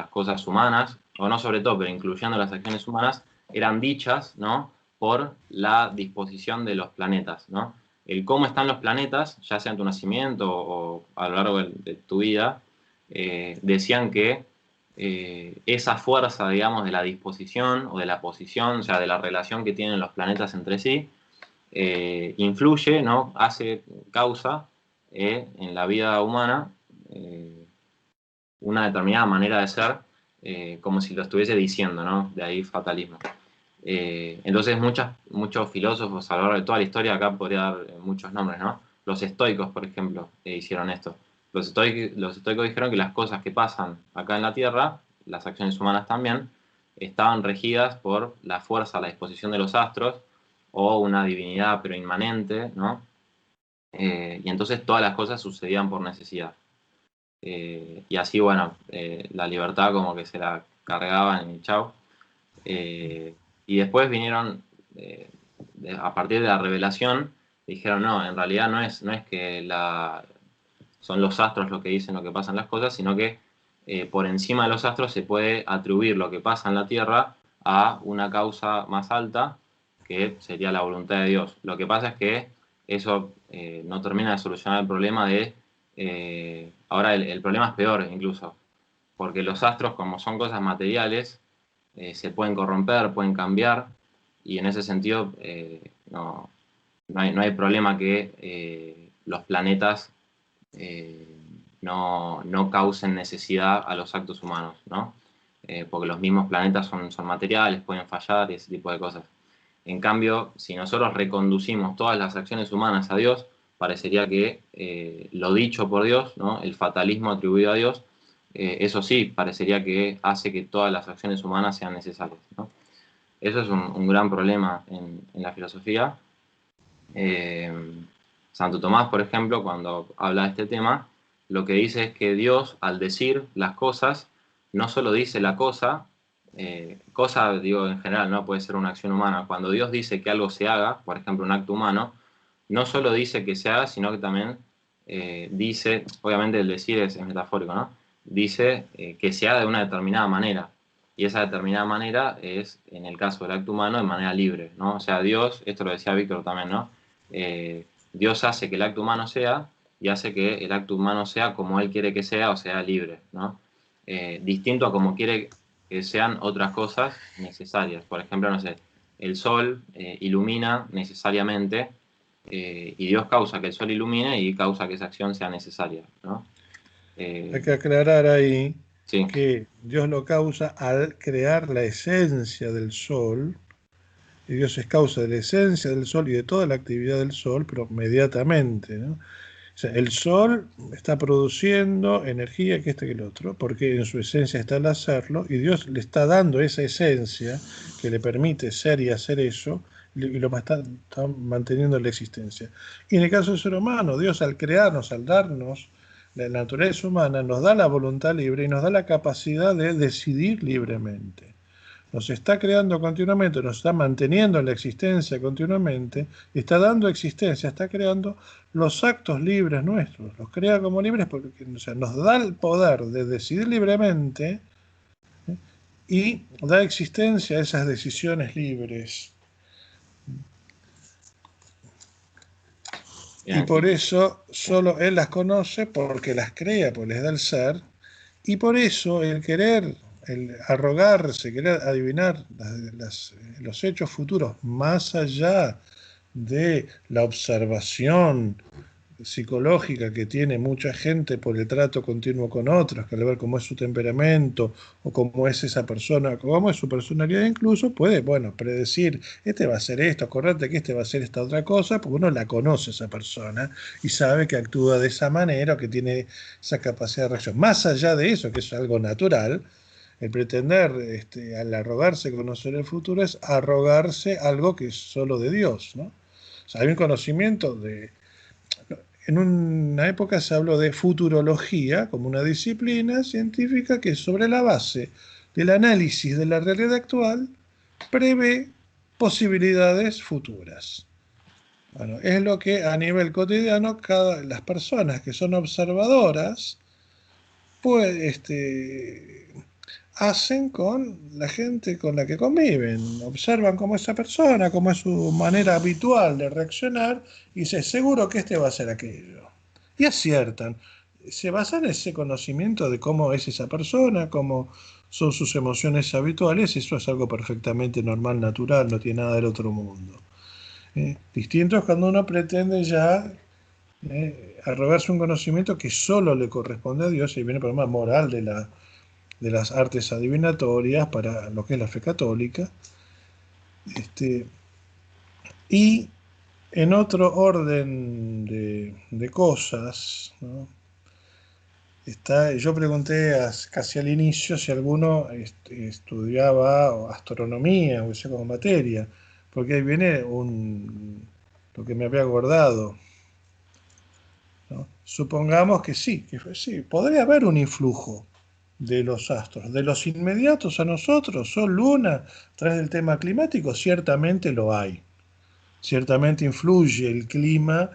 cosas humanas, o no sobre todo, pero incluyendo las acciones humanas, eran dichas, ¿no? Por la disposición de los planetas, ¿no? El cómo están los planetas, ya sea en tu nacimiento o a lo largo de tu vida, decían que esa fuerza, digamos, de la disposición o de la posición, o sea, de la relación que tienen los planetas entre sí, influye, ¿no? Hace causa en la vida humana una determinada manera de ser, como si lo estuviese diciendo, ¿no? De ahí fatalismo. Entonces muchos filósofos a lo largo de toda la historia, acá podría dar muchos nombres, ¿no? Los estoicos, por ejemplo, hicieron esto. Los estoicos dijeron que las cosas que pasan acá en la Tierra, las acciones humanas también, estaban regidas por la fuerza, la disposición de los astros, o una divinidad pero inmanente, ¿no? Y entonces todas las cosas sucedían por necesidad. Y así, bueno, la libertad como que se la cargaban y chau. Y después vinieron, a partir de la revelación, dijeron, no, en realidad no es que son los astros los que dicen lo que pasan las cosas, sino que por encima de los astros se puede atribuir lo que pasa en la Tierra a una causa más alta, que sería la voluntad de Dios. Lo que pasa es que eso no termina de solucionar el problema de... ahora el problema es peor incluso, porque los astros, como son cosas materiales, se pueden corromper, pueden cambiar, y en ese sentido no hay problema que los planetas no causen necesidad a los actos humanos, ¿no? Porque los mismos planetas son materiales, pueden fallar y ese tipo de cosas. En cambio, si nosotros reconducimos todas las acciones humanas a Dios, parecería que lo dicho por Dios, ¿no? El fatalismo atribuido a Dios, eso sí, parecería que hace que todas las acciones humanas sean necesarias, ¿no? Eso es un gran problema en la filosofía. Santo Tomás, por ejemplo, cuando habla de este tema, lo que dice es que Dios, al decir las cosas, no solo dice la cosa, digo en general, no puede ser una acción humana. Cuando Dios dice que algo se haga, por ejemplo, un acto humano, no solo dice que se haga, sino que también dice, obviamente el decir es metafórico, ¿no? Dice que se haga de una determinada manera. Y esa determinada manera es, en el caso del acto humano, de manera libre, ¿no? O sea, Dios, esto lo decía Víctor también, ¿no? Dios hace que el acto humano sea, y hace que el acto humano sea como Él quiere que sea, o sea, libre, ¿no? Distinto a como quiere que sean otras cosas necesarias. Por ejemplo, no sé, el sol ilumina necesariamente, y Dios causa que el sol ilumine y causa que esa acción sea necesaria, ¿no? Hay que aclarar ahí Sí. que Dios lo causa al crear la esencia del sol, y Dios es causa de la esencia del sol y de toda la actividad del sol, pero inmediatamente, ¿no? O sea, el sol está produciendo energía que que el otro, porque en su esencia está el hacerlo, y Dios le está dando esa esencia que le permite ser y hacer eso, y lo está manteniendo en la existencia. Y en el caso del ser humano, Dios al crearnos, al darnos la naturaleza humana, nos da la voluntad libre y nos da la capacidad de decidir libremente. Nos está creando continuamente, nos está manteniendo en la existencia continuamente, está dando existencia, está creando los actos libres nuestros, los crea como libres porque, o sea, nos da el poder de decidir libremente, y da existencia a esas decisiones libres. Y por eso solo Él las conoce, porque las crea, porque les da el ser, y por eso el querer, el arrogarse, querer adivinar los hechos futuros más allá de la observación psicológica que tiene mucha gente por el trato continuo con otros, que al ver cómo es su temperamento o cómo es esa persona, cómo es su personalidad, incluso puede, bueno, predecir, este va a hacer esto, acordate que este va a hacer esta otra cosa, porque uno la conoce a esa persona y sabe que actúa de esa manera o que tiene esa capacidad de reacción. Más allá de eso, que es algo natural, el pretender, al arrogarse conocer el futuro, es arrogarse algo que es solo de Dios, ¿no? O sea, hay un conocimiento en una época se habló de futurología como una disciplina científica que sobre la base del análisis de la realidad actual prevé posibilidades futuras. Bueno, es lo que a nivel cotidiano las personas que son observadoras pues, hacen con la gente con la que conviven. Observan cómo es esa persona, cómo es su manera habitual de reaccionar y dicen, seguro que va a ser aquello. Y aciertan. Se basan en ese conocimiento de cómo es esa persona, cómo son sus emociones habituales, y eso es algo perfectamente normal, natural, no tiene nada del otro mundo. Distinto es cuando uno pretende ya arrogarse un conocimiento que solo le corresponde a Dios, y viene el problema moral de las artes adivinatorias para lo que es la fe católica. Y en otro orden de cosas, ¿no? Yo pregunté casi al inicio si alguno estudiaba astronomía o eso como materia, porque ahí viene lo que me había acordado, ¿no? Supongamos que sí, podría haber un influjo de los astros, de los inmediatos a nosotros, Sol, Luna, a través del tema climático, ciertamente lo hay. Ciertamente influye el clima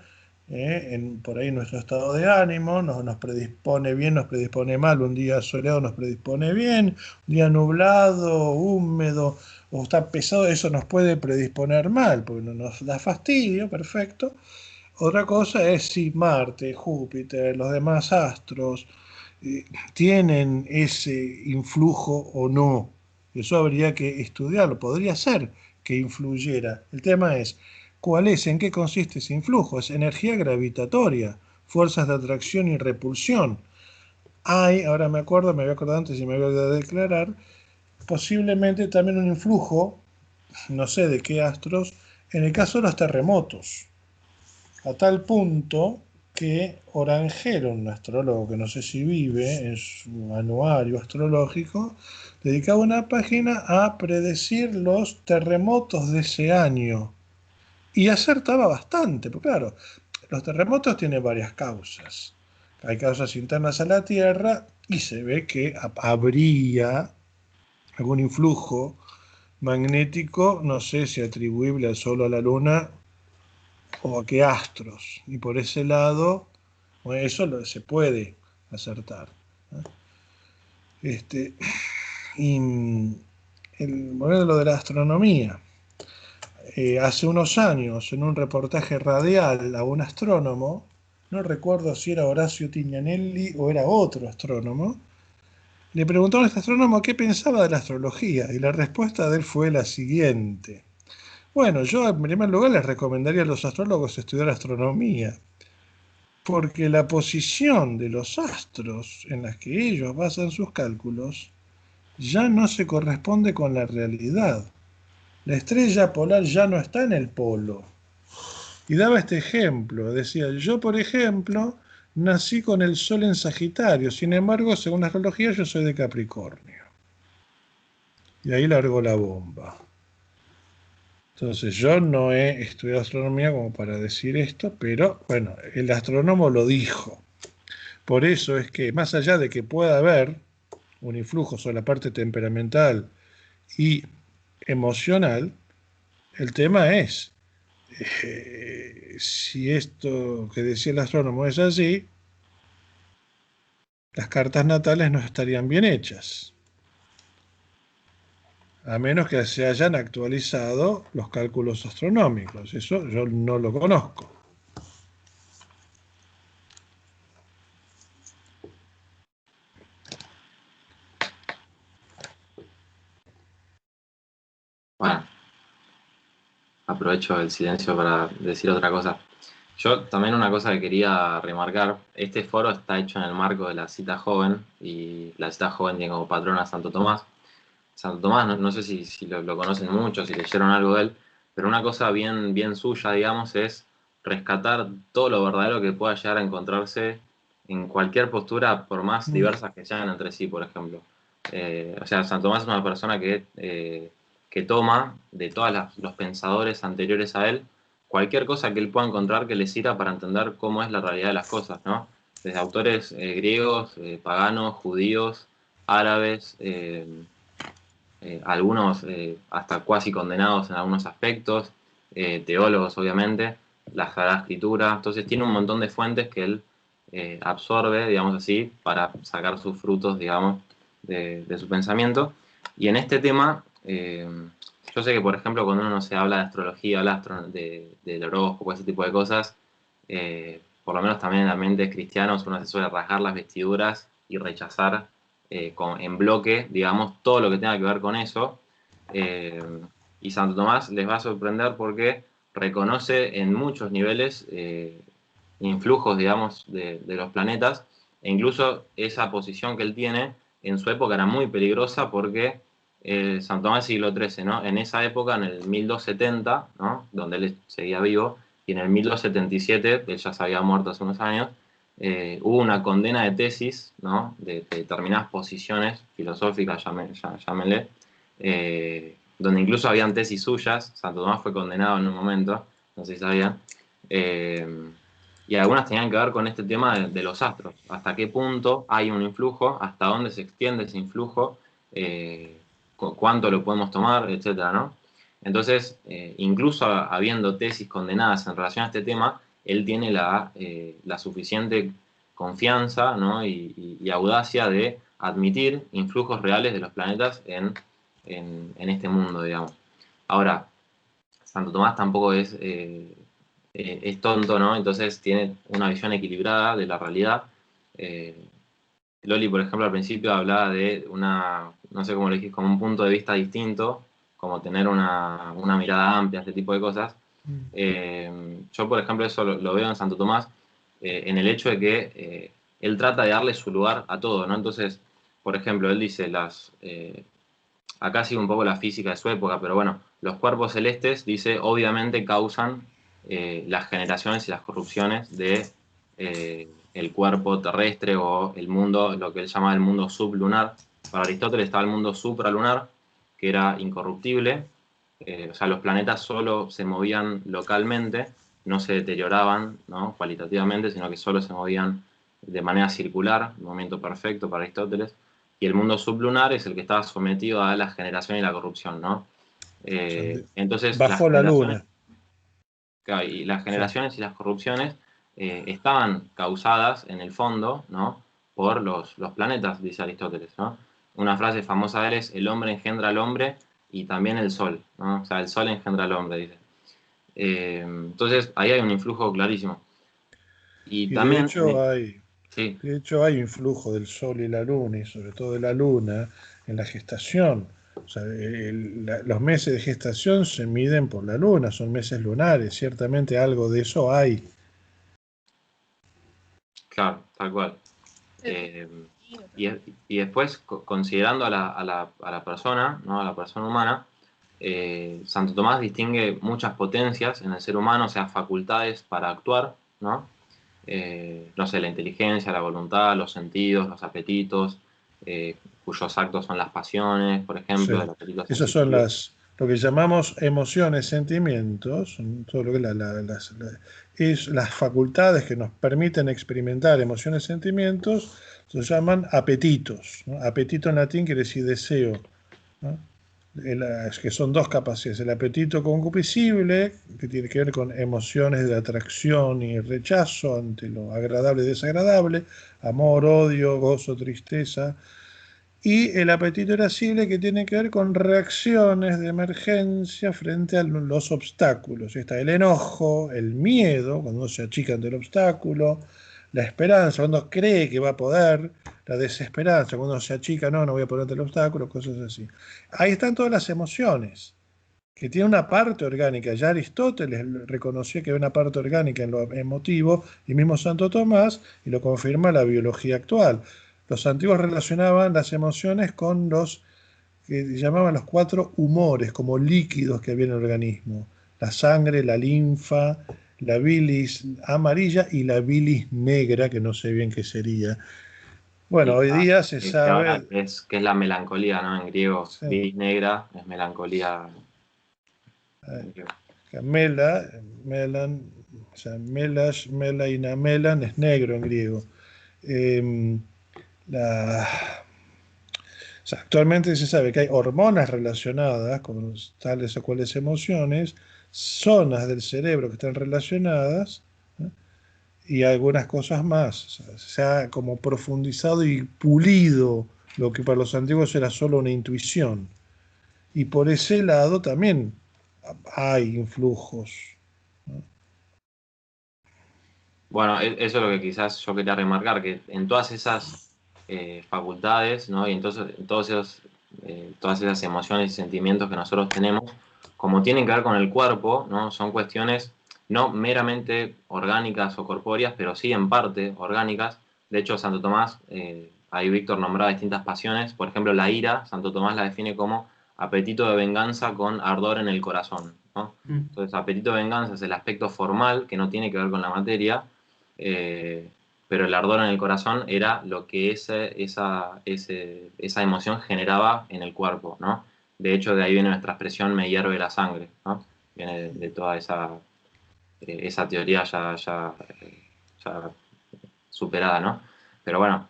por ahí nuestro estado de ánimo, nos predispone bien, nos predispone mal, un día soleado nos predispone bien, un día nublado, húmedo, o está pesado, eso nos puede predisponer mal, porque nos da fastidio, perfecto. Otra cosa es si Marte, Júpiter, los demás astros tienen ese influjo o no. Eso habría que estudiarlo. Podría ser que influyera. El tema es, ¿cuál es? ¿En qué consiste ese influjo? Es energía gravitatoria, fuerzas de atracción y repulsión. Ahora me acuerdo, me había acordado antes y me había olvidado de declarar, posiblemente también un influjo, no sé de qué astros, en el caso de los terremotos. A tal punto que Orangero, un astrólogo que no sé si vive, en su anuario astrológico, dedicaba una página a predecir los terremotos de ese año. Y acertaba bastante, porque claro, los terremotos tienen varias causas. Hay causas internas a la Tierra y se ve que habría algún influjo magnético, no sé si atribuible al Sol o a la Luna, o a qué astros. Y por ese lado, bueno, eso se puede acertar. Y volviendo a lo de la astronomía. Hace unos años, en un reportaje radial a un astrónomo, no recuerdo si era Horacio Tignanelli o era otro astrónomo, le preguntaron a este astrónomo qué pensaba de la astrología, y la respuesta de él fue la siguiente. Bueno, yo en primer lugar les recomendaría a los astrólogos estudiar astronomía, porque la posición de los astros en las que ellos basan sus cálculos ya no se corresponde con la realidad. La estrella polar ya no está en el polo. Y daba este ejemplo, decía, yo por ejemplo nací con el Sol en Sagitario, sin embargo, según la astrología, yo soy de Capricornio. Y ahí largó la bomba. Entonces yo no he estudiado astronomía como para decir esto, pero bueno, el astrónomo lo dijo. Por eso es que más allá de que pueda haber un influjo sobre la parte temperamental y emocional, el tema es si esto que decía el astrónomo es así, las cartas natales no estarían bien hechas. A menos que se hayan actualizado los cálculos astronómicos. Eso yo no lo conozco. Bueno, aprovecho el silencio para decir otra cosa. Yo también una cosa que quería remarcar, este foro está hecho en el marco de la cita joven, y la cita joven tiene como patrona a Santo Tomás. Santo Tomás, no sé si lo conocen mucho, si leyeron algo de él, pero una cosa bien suya, digamos, es rescatar todo lo verdadero que pueda llegar a encontrarse en cualquier postura, por más diversas que sean entre sí, por ejemplo. O sea, Santo Tomás es una persona que toma de todos los pensadores anteriores a él cualquier cosa que él pueda encontrar que le sirva para entender cómo es la realidad de las cosas, ¿no? Desde autores griegos, paganos, judíos, árabes, algunos hasta cuasi condenados en algunos aspectos, teólogos obviamente, la Sagrada Escritura. Entonces tiene un montón de fuentes que él absorbe, digamos así, para sacar sus frutos, digamos, de su pensamiento. Y en este tema, yo sé que, por ejemplo, cuando uno no se habla de astrología, habla del horóscopo, ese tipo de cosas, por lo menos también en ambientes cristianos, uno se suele rasgar las vestiduras y rechazar en bloque, digamos, todo lo que tenga que ver con eso. Y Santo Tomás les va a sorprender porque reconoce en muchos niveles influjos, digamos, de los planetas, e incluso esa posición que él tiene en su época era muy peligrosa porque Santo Tomás del siglo XIII, ¿no? En esa época, en el 1270, ¿no? Donde él seguía vivo, y en el 1277, él ya se había muerto hace unos años, hubo una condena de tesis, ¿no? De determinadas posiciones filosóficas, llámenle, donde incluso habían tesis suyas. Santo Tomás fue condenado en un momento, no sé si sabían, y algunas tenían que ver con este tema de los astros, hasta qué punto hay un influjo, hasta dónde se extiende ese influjo, cuánto lo podemos tomar, etcétera, ¿no? Entonces, incluso habiendo tesis condenadas en relación a este tema, él tiene la suficiente confianza, ¿no? y audacia de admitir influjos reales de los planetas en este mundo, digamos. Ahora, Santo Tomás tampoco es tonto, ¿no? Entonces tiene una visión equilibrada de la realidad. Loli, por ejemplo, al principio hablaba de no sé cómo le dije, como un punto de vista distinto, como tener una mirada amplia, este tipo de cosas. Yo, por ejemplo, eso lo veo en Santo Tomás, en el hecho de que él trata de darle su lugar a todo, ¿no? Entonces, por ejemplo, él dice acá sigue un poco la física de su época, pero bueno, los cuerpos celestes, dice, obviamente causan las generaciones y las corrupciones de el cuerpo terrestre o el mundo, lo que él llama el mundo sublunar. Para Aristóteles estaba el mundo supralunar, que era incorruptible, o sea, los planetas solo se movían localmente, no se deterioraban, ¿no? Cualitativamente, sino que solo se movían de manera circular, un movimiento perfecto para Aristóteles. Y el mundo sublunar es el que estaba sometido a la generación y la corrupción, ¿no? Entonces, bajo la luna. Claro, y las generaciones y las corrupciones estaban causadas, en el fondo, ¿no? Por los planetas, dice Aristóteles, ¿no? Una frase famosa de él es: el hombre engendra al hombre y también el sol, ¿no? O sea, el sol engendra al hombre, dice. Entonces, ahí hay un influjo clarísimo. Y también... De hecho, hay influjo del Sol y la Luna, y sobre todo de la Luna, en la gestación. O sea, los meses de gestación se miden por la Luna, son meses lunares, ciertamente algo de eso hay. Claro, tal cual. Y después, considerando a la persona, ¿no? A la persona humana, Santo Tomás distingue muchas potencias en el ser humano, o sea, facultades para actuar, ¿no? No sé, la inteligencia, la voluntad, los sentidos, los apetitos, cuyos actos son las pasiones, por ejemplo. Sí. El apetito Esas son lo que llamamos emociones, sentimientos, todo lo que es las facultades que nos permiten experimentar emociones, sentimientos, se llaman apetitos, ¿no? Apetito en latín quiere decir deseo, ¿no? Que son dos capacidades: el apetito concupiscible, que tiene que ver con emociones de atracción y rechazo ante lo agradable y desagradable, amor, odio, gozo, tristeza, y el apetito irascible, que tiene que ver con reacciones de emergencia frente a los obstáculos. Está el enojo, el miedo, cuando uno se achica ante el obstáculo, la esperanza, cuando cree que va a poder, la desesperanza, cuando uno se achica, no voy a poder ante el obstáculo, cosas así. Ahí están todas las emociones, que tienen una parte orgánica. Ya Aristóteles reconoció que hay una parte orgánica en lo emotivo, y mismo Santo Tomás, y lo confirma la biología actual. Los antiguos relacionaban las emociones con los que llamaban los 4 humores, como líquidos que había en el organismo: la sangre, la linfa, la bilis amarilla y la bilis negra, que no sé bien qué sería. Bueno, hoy día se sabe... que es la melancolía, ¿no? En griego, sí. Bilis negra es melancolía. Mela, melan, o sea, melash, melaina, melan es negro en griego. O sea, actualmente se sabe que hay hormonas relacionadas con tales o cuales emociones, zonas del cerebro que están relacionadas, ¿eh? Y algunas cosas más. O sea, se ha como profundizado y pulido lo que para los antiguos era solo una intuición. Y por ese lado también hay influjos, ¿no? Bueno, eso es lo que quizás yo quería remarcar, que en todas esas facultades, ¿no? Y entonces en todas esas emociones y sentimientos que nosotros tenemos, como tienen que ver con el cuerpo, ¿no? Son cuestiones no meramente orgánicas o corpóreas, pero sí en parte orgánicas. De hecho, Santo Tomás, ahí Víctor nombraba distintas pasiones. Por ejemplo, la ira, Santo Tomás la define como apetito de venganza con ardor en el corazón, ¿no? Entonces, apetito de venganza es el aspecto formal que no tiene que ver con la materia, pero el ardor en el corazón era lo que esa emoción generaba en el cuerpo, ¿no? De hecho, de ahí viene nuestra expresión me hierve la sangre, ¿no? Viene de toda esa teoría ya superada, ¿no? Pero bueno,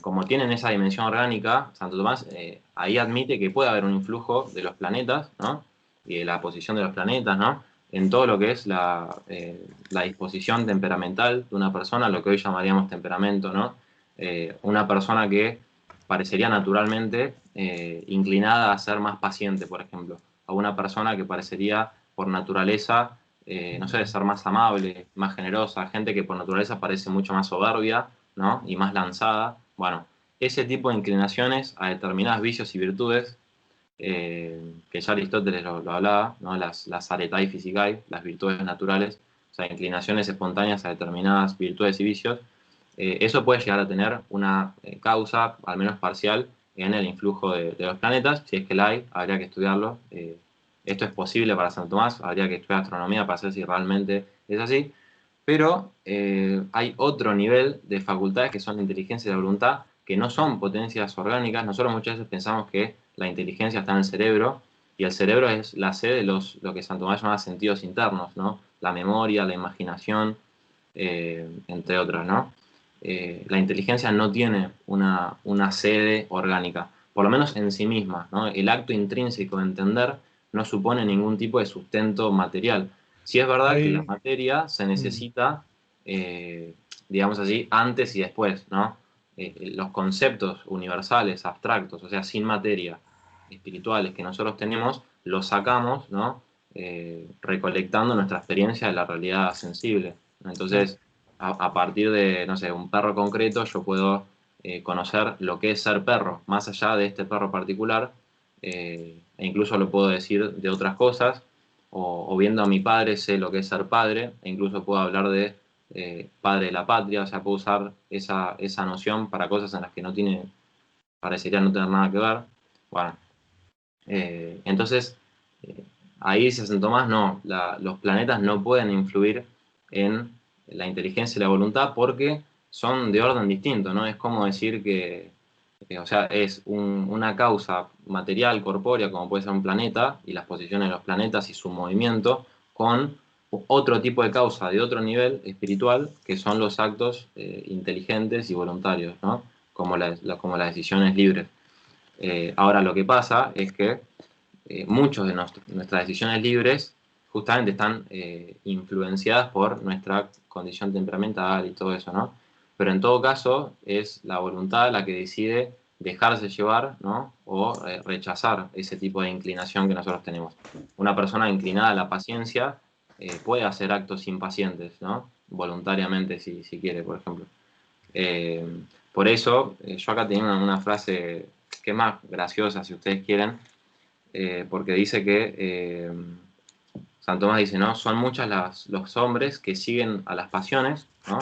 como tienen esa dimensión orgánica, Santo Tomás ahí admite que puede haber un influjo de los planetas, ¿no? Y de la posición de los planetas, ¿no? En todo lo que es la disposición temperamental de una persona, lo que hoy llamaríamos temperamento, ¿no? Una persona que parecería naturalmente inclinada a ser más paciente, por ejemplo, a una persona que parecería por naturaleza, no sé, ser más amable, más generosa, gente que por naturaleza parece mucho más soberbia, ¿no? Y más lanzada. Bueno, ese tipo de inclinaciones a determinados vicios y virtudes, que ya Aristóteles lo hablaba, ¿no? Las aretai physicae, las virtudes naturales, o sea, inclinaciones espontáneas a determinadas virtudes y vicios, eso puede llegar a tener una causa, al menos parcial, en el influjo de los planetas. Si es que la hay, habría que estudiarlo. Esto es posible para Santo Tomás, habría que estudiar astronomía para saber si realmente es así. Pero hay otro nivel de facultades que son la inteligencia y la voluntad, que no son potencias orgánicas. Nosotros muchas veces pensamos que la inteligencia está en el cerebro, y el cerebro es la sede de lo que Santo Tomás llama sentidos internos, ¿no? La memoria, la imaginación, entre otras, ¿no? La inteligencia no tiene una sede orgánica, por lo menos en sí misma, ¿no? El acto intrínseco de entender no supone ningún tipo de sustento material. Sí es verdad que la materia se necesita, digamos así, antes y después, ¿no? Los conceptos universales, abstractos, o sea, sin materia, espirituales que nosotros tenemos, los sacamos, ¿no? Recolectando nuestra experiencia de la realidad sensible. Entonces, a partir de, no sé, un perro concreto, yo puedo conocer lo que es ser perro, más allá de este perro particular, e incluso lo puedo decir de otras cosas, o viendo a mi padre sé lo que es ser padre, e incluso puedo hablar de padre de la patria, o sea, puedo usar esa noción para cosas en las que parecería no tener nada que ver. Bueno, entonces, ahí dice Santo Tomás, no, los planetas no pueden influir en la inteligencia y la voluntad porque son de orden distinto, ¿no? Es como decir que o sea, es una causa material, corpórea, como puede ser un planeta, y las posiciones de los planetas y su movimiento, con otro tipo de causa de otro nivel espiritual, que son los actos inteligentes y voluntarios, ¿no? Como como las decisiones libres. Ahora, lo que pasa es que muchas de nuestras decisiones libres justamente están influenciadas por nuestra condición temperamental y todo eso, ¿no? Pero en todo caso es la voluntad la que decide dejarse llevar, ¿no? O rechazar ese tipo de inclinación que nosotros tenemos. Una persona inclinada a la paciencia puede hacer actos impacientes, ¿no? Voluntariamente, si quiere, por ejemplo. Por eso, yo acá tenía una frase que es más graciosa, si ustedes quieren, porque dice que Santo Tomás dice, ¿no? Son muchas los hombres que siguen a las pasiones, ¿no?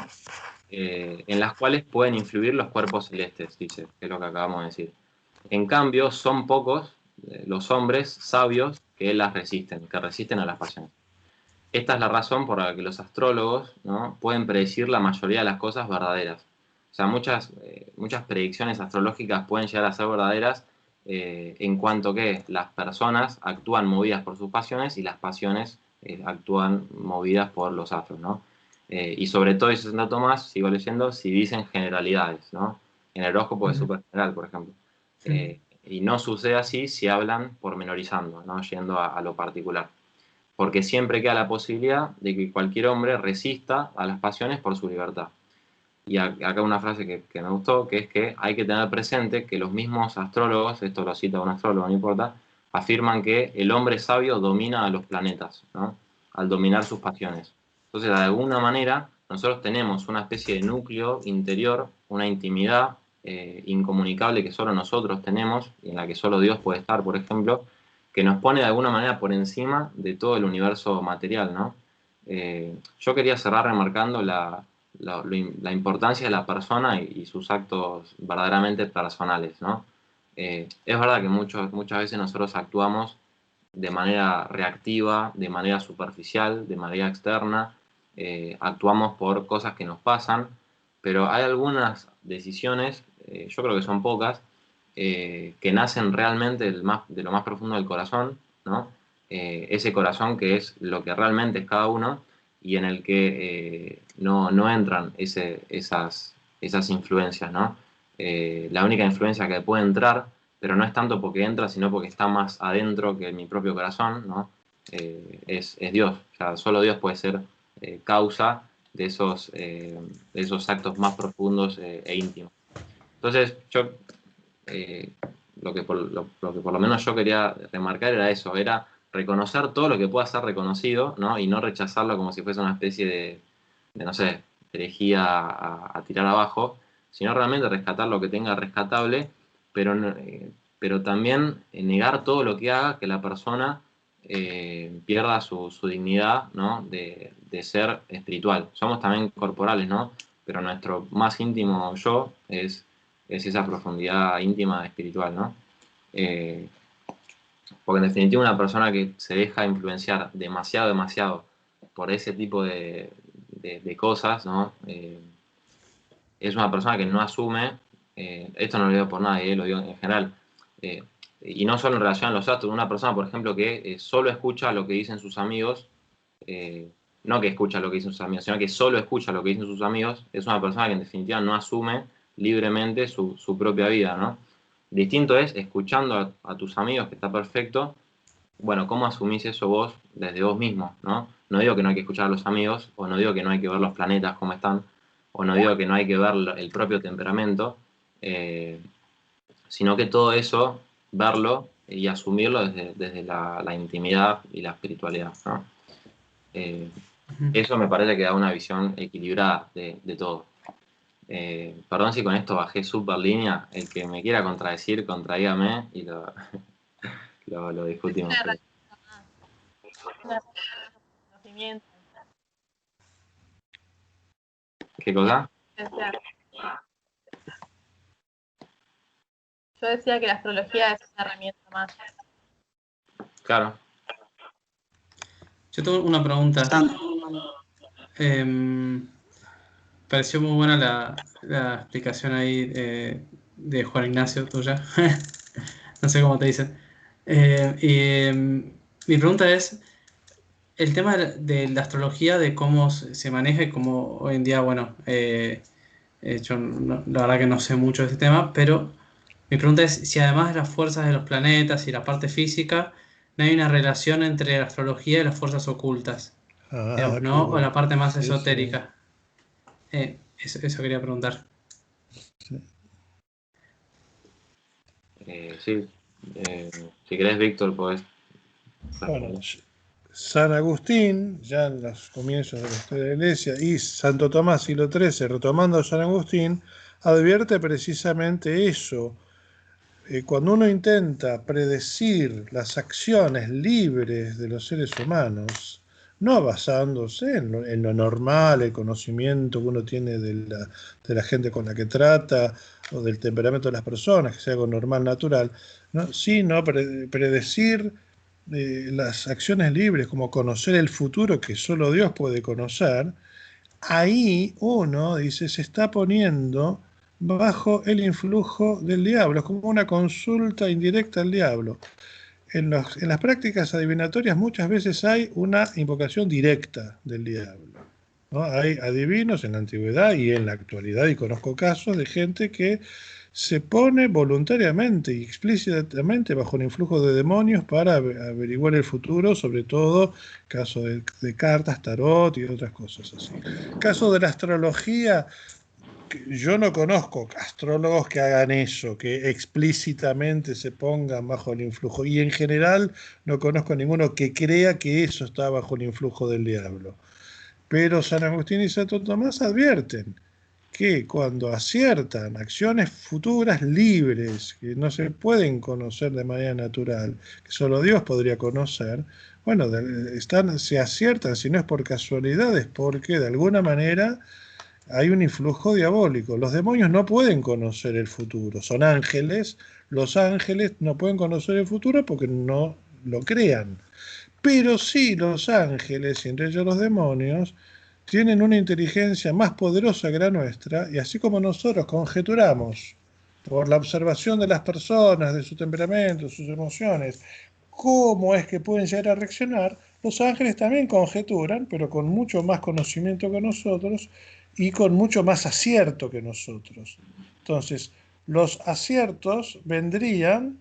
En las cuales pueden influir los cuerpos celestes, dice, que es lo que acabamos de decir. En cambio, son pocos los hombres sabios que que resisten a las pasiones. Esta es la razón por la que los astrólogos, ¿no? Pueden predecir la mayoría de las cosas verdaderas. O sea, muchas predicciones astrológicas pueden llegar a ser verdaderas en cuanto que las personas actúan movidas por sus pasiones y las pasiones actúan movidas por los astros, ¿no? Y sobre todo, dice Santo Tomás, sigo leyendo, si dicen generalidades, ¿no? En el horóscopo es súper general, por ejemplo. Y no sucede así si hablan pormenorizando, ¿no? Yendo a lo particular. Porque siempre queda la posibilidad de que cualquier hombre resista a las pasiones por su libertad. Y acá una frase que me gustó, que es que hay que tener presente que los mismos astrólogos, esto lo cita un astrólogo, no importa, afirman que el hombre sabio domina a los planetas, ¿no? Al dominar sus pasiones. Entonces, de alguna manera, nosotros tenemos una especie de núcleo interior, una intimidad incomunicable que solo nosotros tenemos, y en la que solo Dios puede estar, por ejemplo, que nos pone de alguna manera por encima de todo el universo material, ¿no? Yo quería cerrar remarcando la importancia de la persona y sus actos verdaderamente personales, ¿no? Es verdad que muchas veces nosotros actuamos de manera reactiva, de manera superficial, de manera externa, actuamos por cosas que nos pasan, pero hay algunas decisiones, yo creo que son pocas, que nacen realmente de lo más profundo del corazón, ¿no? Ese corazón que es lo que realmente es cada uno y en el que no entran esas influencias, ¿no? La única influencia que puede entrar, pero no es tanto porque entra, sino porque está más adentro que mi propio corazón, ¿no? Es Dios. O sea, solo Dios puede ser causa de esos actos más profundos e íntimos. Entonces, yo lo que por lo menos yo quería remarcar era eso, era reconocer todo lo que pueda ser reconocido, ¿no? Y no rechazarlo como si fuese una especie de no sé, herejía a tirar abajo, sino realmente rescatar lo que tenga rescatable, pero también negar todo lo que haga que la persona pierda su dignidad, ¿no? de ser espiritual. Somos también corporales, ¿no? Pero nuestro más íntimo yo es esa profundidad íntima espiritual, ¿no? Porque en definitiva una persona que se deja influenciar demasiado por ese tipo de cosas, ¿no? Es una persona que no asume, esto no lo digo por nadie, lo digo en general, y no solo en relación a los astros, una persona, por ejemplo, que solo escucha lo que dicen sus amigos, no que escucha lo que dicen sus amigos, sino que solo escucha lo que dicen sus amigos, es una persona que en definitiva no asume libremente su propia vida, ¿no? Distinto es, escuchando a tus amigos, que está perfecto, bueno, ¿cómo asumís eso vos desde vos mismo, ¿no? No digo que no hay que escuchar a los amigos, o no digo que no hay que ver los planetas cómo están, o no digo que no hay que ver el propio temperamento, sino que todo eso, verlo y asumirlo desde la intimidad y la espiritualidad, ¿no? Eso me parece que da una visión equilibrada de todo. Perdón si con esto bajé súper línea, el que me quiera contradecir, contradígame y lo discutimos. ¿Qué cosa? Yo decía que la astrología es una herramienta más. Claro. Yo tengo una pregunta. Pareció muy buena la explicación ahí de Juan Ignacio, tuya. No sé cómo te dicen. Mi pregunta es, el tema de la astrología, de cómo se maneja y cómo hoy en día, bueno, yo la verdad que no sé mucho de este tema, pero mi pregunta es si además de las fuerzas de los planetas y la parte física, no hay una relación entre la astrología y las fuerzas ocultas, digamos, ¿no? O la parte más esotérica. Eso quería preguntar. Sí. Si querés, Víctor, podés. Bueno, San Agustín, ya en los comienzos de la historia de la Iglesia, y Santo Tomás, siglo XIII, retomando a San Agustín, advierte precisamente eso. Cuando uno intenta predecir las acciones libres de los seres humanos, no basándose en lo normal, el conocimiento que uno tiene de la gente con la que trata o del temperamento de las personas, que sea algo normal, natural, ¿no? Sino predecir las acciones libres, como conocer el futuro que solo Dios puede conocer. Ahí uno dice, se está poniendo bajo el influjo del diablo, es como una consulta indirecta al diablo. en las prácticas adivinatorias muchas veces hay una invocación directa del diablo, ¿no? Hay adivinos en la antigüedad y en la actualidad, y conozco casos de gente que se pone voluntariamente y explícitamente bajo el influjo de demonios para averiguar el futuro, sobre todo casos de cartas, tarot y otras cosas así. Caso de la astrología, yo no conozco astrólogos que hagan eso, que explícitamente se pongan bajo el influjo, y en general no conozco ninguno que crea que eso está bajo el influjo del diablo. Pero San Agustín y Santo Tomás advierten que cuando aciertan acciones futuras libres, que no se pueden conocer de manera natural, que solo Dios podría conocer, bueno, se aciertan, si no es por casualidad, es porque de alguna manera hay un influjo diabólico. Los demonios no pueden conocer el futuro, son ángeles, los ángeles no pueden conocer el futuro porque no lo crean. Pero sí los ángeles, y entre ellos los demonios, tienen una inteligencia más poderosa que la nuestra, y así como nosotros conjeturamos por la observación de las personas, de su temperamento, sus emociones, cómo es que pueden llegar a reaccionar, los ángeles también conjeturan, pero con mucho más conocimiento que nosotros y con mucho más acierto que nosotros. Entonces, los aciertos vendrían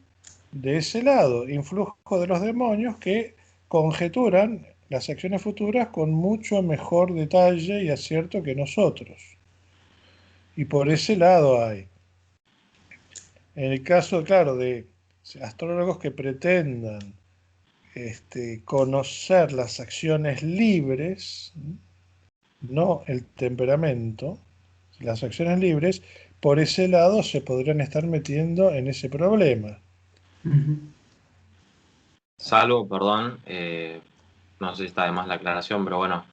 de ese lado, influjo de los demonios que conjeturan las acciones futuras con mucho mejor detalle y acierto que nosotros. Y por ese lado hay. En el caso, claro, de astrólogos que pretendan conocer las acciones libres, no el temperamento, las acciones libres, por ese lado se podrían estar metiendo en ese problema. Salvo, perdón, no sé si está de más la aclaración, pero bueno,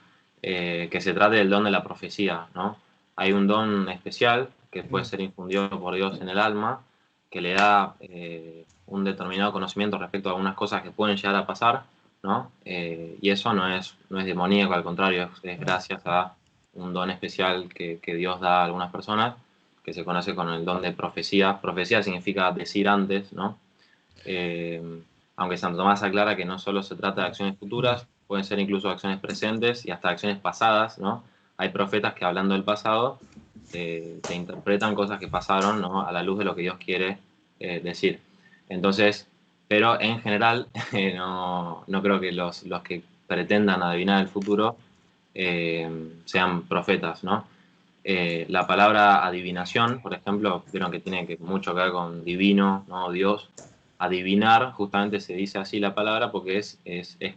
que se trate del don de la profecía, ¿no? Hay un don especial que puede ser infundido por Dios en el alma, que le da un determinado conocimiento respecto a algunas cosas que pueden llegar a pasar, ¿no? Y eso no es demoníaco, al contrario, es gracias a un don especial que Dios da a algunas personas, que se conoce con el don de profecía. Profecía significa decir antes, ¿no? Aunque Santo Tomás aclara que no solo se trata de acciones futuras, pueden ser incluso acciones presentes y hasta acciones pasadas, ¿no? Hay profetas que hablando del pasado te interpretan cosas que pasaron, ¿no? A la luz de lo que Dios quiere decir. Entonces, pero en general no creo que los que pretendan adivinar el futuro sean profetas, ¿no? La palabra adivinación, por ejemplo, vieron que tiene mucho que ver con divino, ¿no? Dios. Adivinar, justamente se dice así la palabra porque es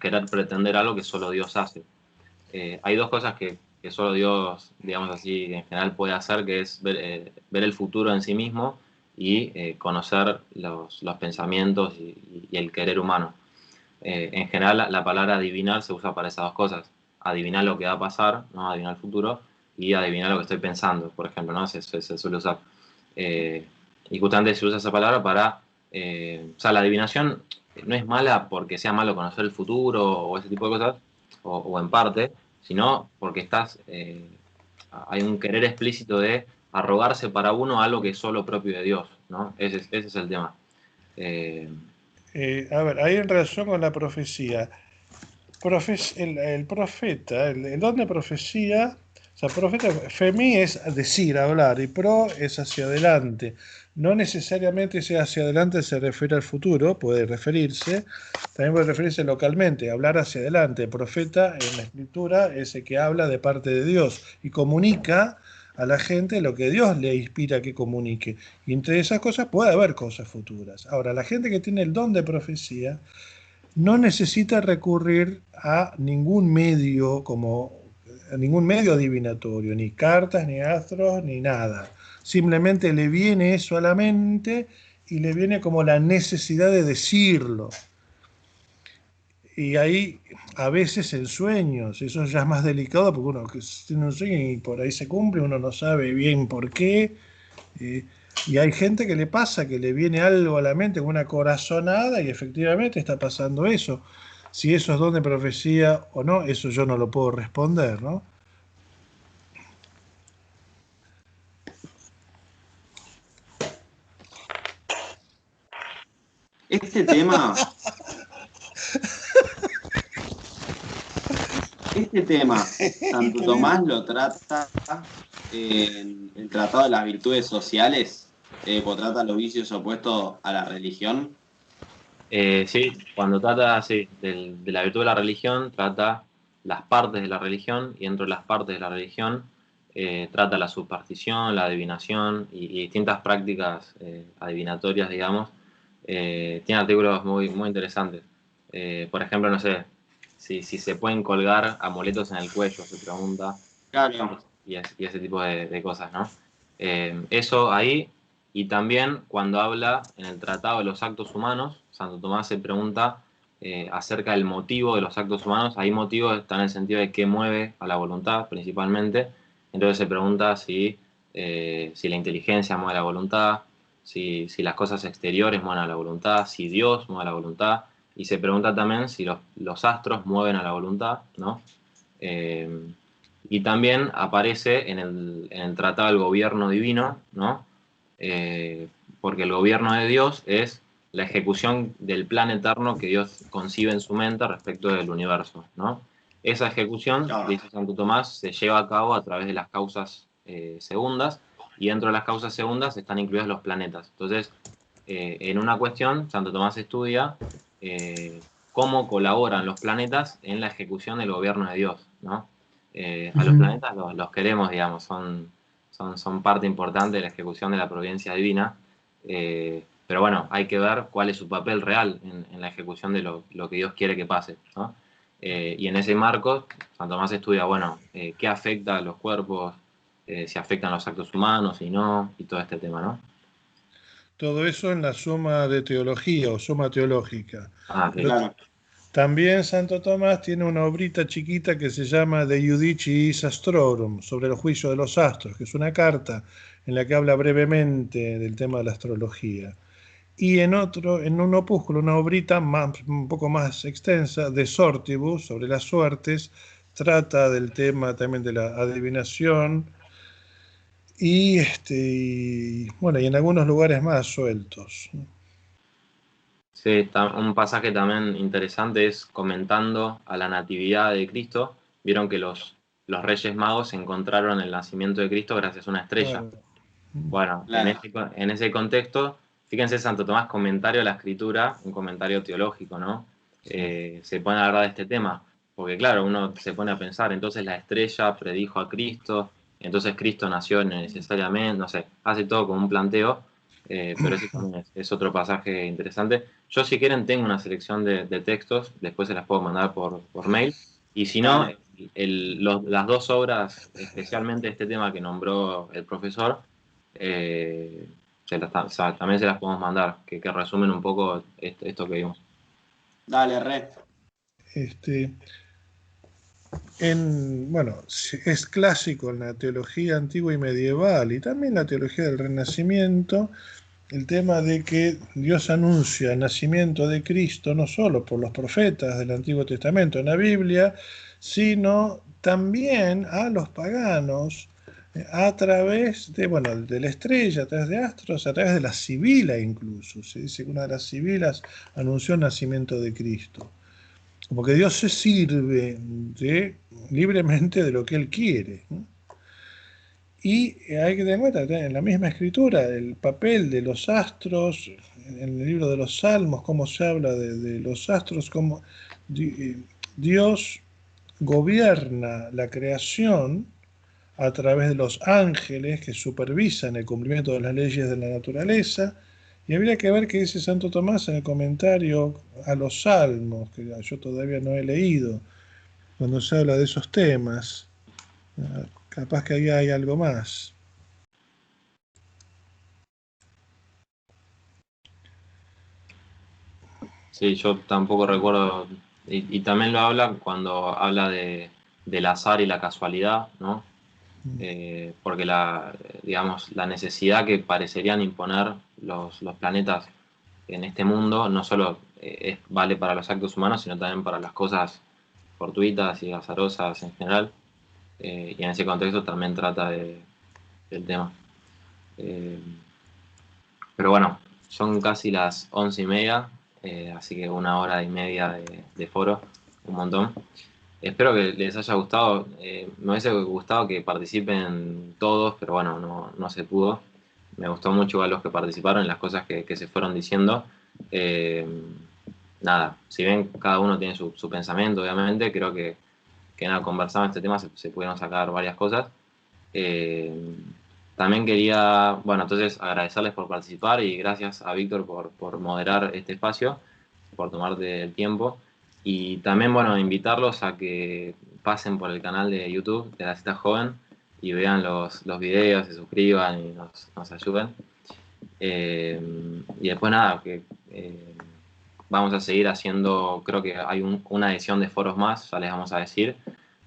querer pretender algo que solo Dios hace. Hay dos cosas que solo Dios, digamos así, en general puede hacer, que es ver el futuro en sí mismo y conocer los pensamientos y el querer humano. En general, la palabra adivinar se usa para esas dos cosas. Adivinar lo que va a pasar, ¿no? Adivinar el futuro, y adivinar lo que estoy pensando, por ejemplo, ¿no? Se suele usar. Y justamente se usa esa palabra para... o sea, la adivinación no es mala porque sea malo conocer el futuro o ese tipo de cosas, o en parte, sino porque hay un querer explícito de arrogarse para uno algo que es solo propio de Dios, ¿no? Ese es el tema. A ver, ahí en relación con la profecía, el profeta, el don de profecía, o sea, profeta, femí es decir, hablar, y pro es hacia adelante. No necesariamente ese hacia adelante se refiere al futuro, puede referirse, también puede referirse localmente, hablar hacia adelante. El profeta en la escritura es el que habla de parte de Dios y comunica a la gente lo que Dios le inspira que comunique. Y entre esas cosas puede haber cosas futuras. Ahora, la gente que tiene el don de profecía no necesita recurrir a ningún medio adivinatorio, ni cartas, ni astros, ni nada. Simplemente le viene eso a la mente y le viene como la necesidad de decirlo. Y ahí a veces en sueños, eso ya es más delicado porque uno que tiene un sueño y por ahí se cumple, uno no sabe bien por qué. Y hay gente que le pasa, que le viene algo a la mente, una corazonada, y efectivamente está pasando eso. Si eso es don de profecía o no, eso yo no lo puedo responder, ¿no? Este tema Este tema, Santo Tomás lo trata en el Tratado de las Virtudes Sociales, porque trata los vicios opuestos a la religión. Sí, cuando trata de la virtud de la religión, trata las partes de la religión, y dentro de las partes de la religión trata la superstición, la adivinación y distintas prácticas adivinatorias, digamos. Tiene artículos muy, muy interesantes. Por ejemplo, no sé, si se pueden colgar amuletos en el cuello, se pregunta. Claro. Y ese tipo de cosas, ¿no? Eso ahí, y también cuando habla en el Tratado de los Actos Humanos, Santo Tomás se pregunta acerca del motivo de los actos humanos. Ahí motivo está en el sentido de qué mueve a la voluntad, principalmente. Entonces se pregunta si la inteligencia mueve a la voluntad, si las cosas exteriores mueven a la voluntad, si Dios mueve a la voluntad, y se pregunta también si los astros mueven a la voluntad, ¿no? Y también aparece en el Tratado del Gobierno Divino, ¿no? Porque el gobierno de Dios es la ejecución del plan eterno que Dios concibe en su mente respecto del universo, ¿no? Esa ejecución, dice Santo Tomás, se lleva a cabo a través de las causas segundas, y dentro de las causas segundas están incluidos los planetas. Entonces, en una cuestión, Santo Tomás estudia cómo colaboran los planetas en la ejecución del gobierno de Dios, ¿no? A los planetas los queremos, digamos, son parte importante de la ejecución de la providencia divina, pero bueno, hay que ver cuál es su papel real en la ejecución de lo que Dios quiere que pase, ¿no? Y en ese marco, Santo Tomás estudia, bueno, qué afecta a los cuerpos, si afectan los actos humanos y no, y todo este tema, ¿no? Todo eso en la suma de teología o suma teológica. Claro. También Santo Tomás tiene una obrita chiquita que se llama De Iudicis Astrorum, sobre el juicio de los astros, que es una carta en la que habla brevemente del tema de la astrología. Y en un opúsculo, una obrita un poco más extensa, De Sortibus, sobre las suertes, trata del tema también de la adivinación y bueno, y en algunos lugares más sueltos. Sí, un pasaje también interesante es comentando a la natividad de Cristo. Vieron que los Reyes Magos encontraron el nacimiento de Cristo gracias a una estrella. Claro. Bueno, Claro. en ese contexto, fíjense Santo Tomás, comentario a la escritura, un comentario teológico, ¿no? Se pone a hablar de este tema, porque claro, uno se pone a pensar, entonces la estrella predijo a Cristo, entonces Cristo nació necesariamente, no sé, hace todo como un planteo, pero ese también es otro pasaje interesante. Yo, si quieren, tengo una selección de textos, después se las puedo mandar por mail, y si no, Dale. las dos obras, especialmente este tema que nombró el profesor, también se las podemos mandar, que resumen un poco esto que vimos. Dale, re. Bueno, es clásico en la teología antigua y medieval y también la teología del Renacimiento el tema de que Dios anuncia el nacimiento de Cristo no solo por los profetas del Antiguo Testamento en la Biblia, sino también a los paganos a través de la estrella, a través de astros, a través de la sibila incluso. Se dice que una de las sibilas anunció el nacimiento de Cristo. Como que Dios se sirve libremente de lo que Él quiere, ¿no? Y hay que tener en cuenta que en la misma escritura el papel de los astros, en el libro de los Salmos, cómo se habla de los astros, cómo Dios gobierna la creación a través de los ángeles que supervisan el cumplimiento de las leyes de la naturaleza. Y habría que ver qué dice Santo Tomás en el comentario a los Salmos, que yo todavía no he leído, cuando se habla de esos temas. Capaz que ahí hay algo más. Sí, yo tampoco recuerdo, y también lo habla cuando habla del azar y la casualidad, ¿no? Porque digamos, la necesidad que parecerían imponer los planetas en este mundo no solo vale para los actos humanos, sino también para las cosas fortuitas y azarosas en general. Y en ese contexto también trata del tema. Pero bueno, son casi las 11:30. así que 1 hora y media de foro, un montón. Espero que les haya gustado. Me hubiese gustado que participen todos, pero bueno, no se pudo. Me gustó mucho a los que participaron, las cosas que se fueron diciendo. Nada, si bien cada uno tiene su pensamiento, obviamente, creo que nada, conversando este tema se pudieron sacar varias cosas. También quería, bueno, entonces agradecerles por participar y gracias a Víctor por moderar este espacio, por tomarte el tiempo. Y también, bueno, invitarlos a que pasen por el canal de YouTube de La Cita Joven y vean los videos, se suscriban y nos ayuden. Y después nada, que vamos a seguir haciendo, creo que hay una edición de foros más, ya les vamos a decir,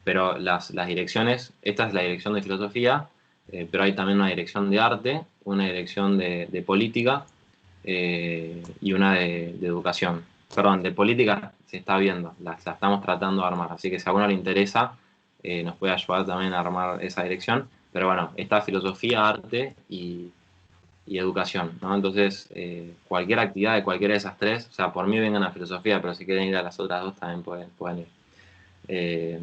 pero las direcciones, esta es la dirección de filosofía, pero hay también una dirección de arte, una dirección de política y una de educación. Perdón, de política se está viendo, la estamos tratando de armar, así que si a alguno le interesa, nos puede ayudar también a armar esa dirección. Pero bueno, está filosofía, arte y educación, ¿no? Entonces, cualquier actividad de cualquiera de esas tres, o sea, por mí vengan a filosofía, pero si quieren ir a las otras dos también pueden ir.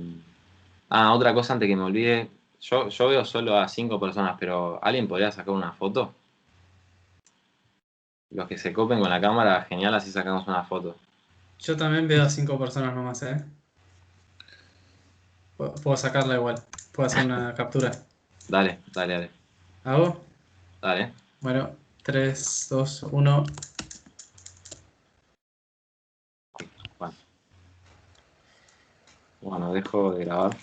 Otra cosa antes que me olvide, yo veo solo a 5 personas, pero ¿alguien podría sacar una foto? Los que se copen con la cámara, genial, así sacamos una foto. Yo también veo a 5 personas nomás, ¿eh? Puedo sacarla igual. Puedo hacer una captura. Dale. ¿Hago? Dale. Bueno, 3, 2, 1. Bueno, dejo de grabar.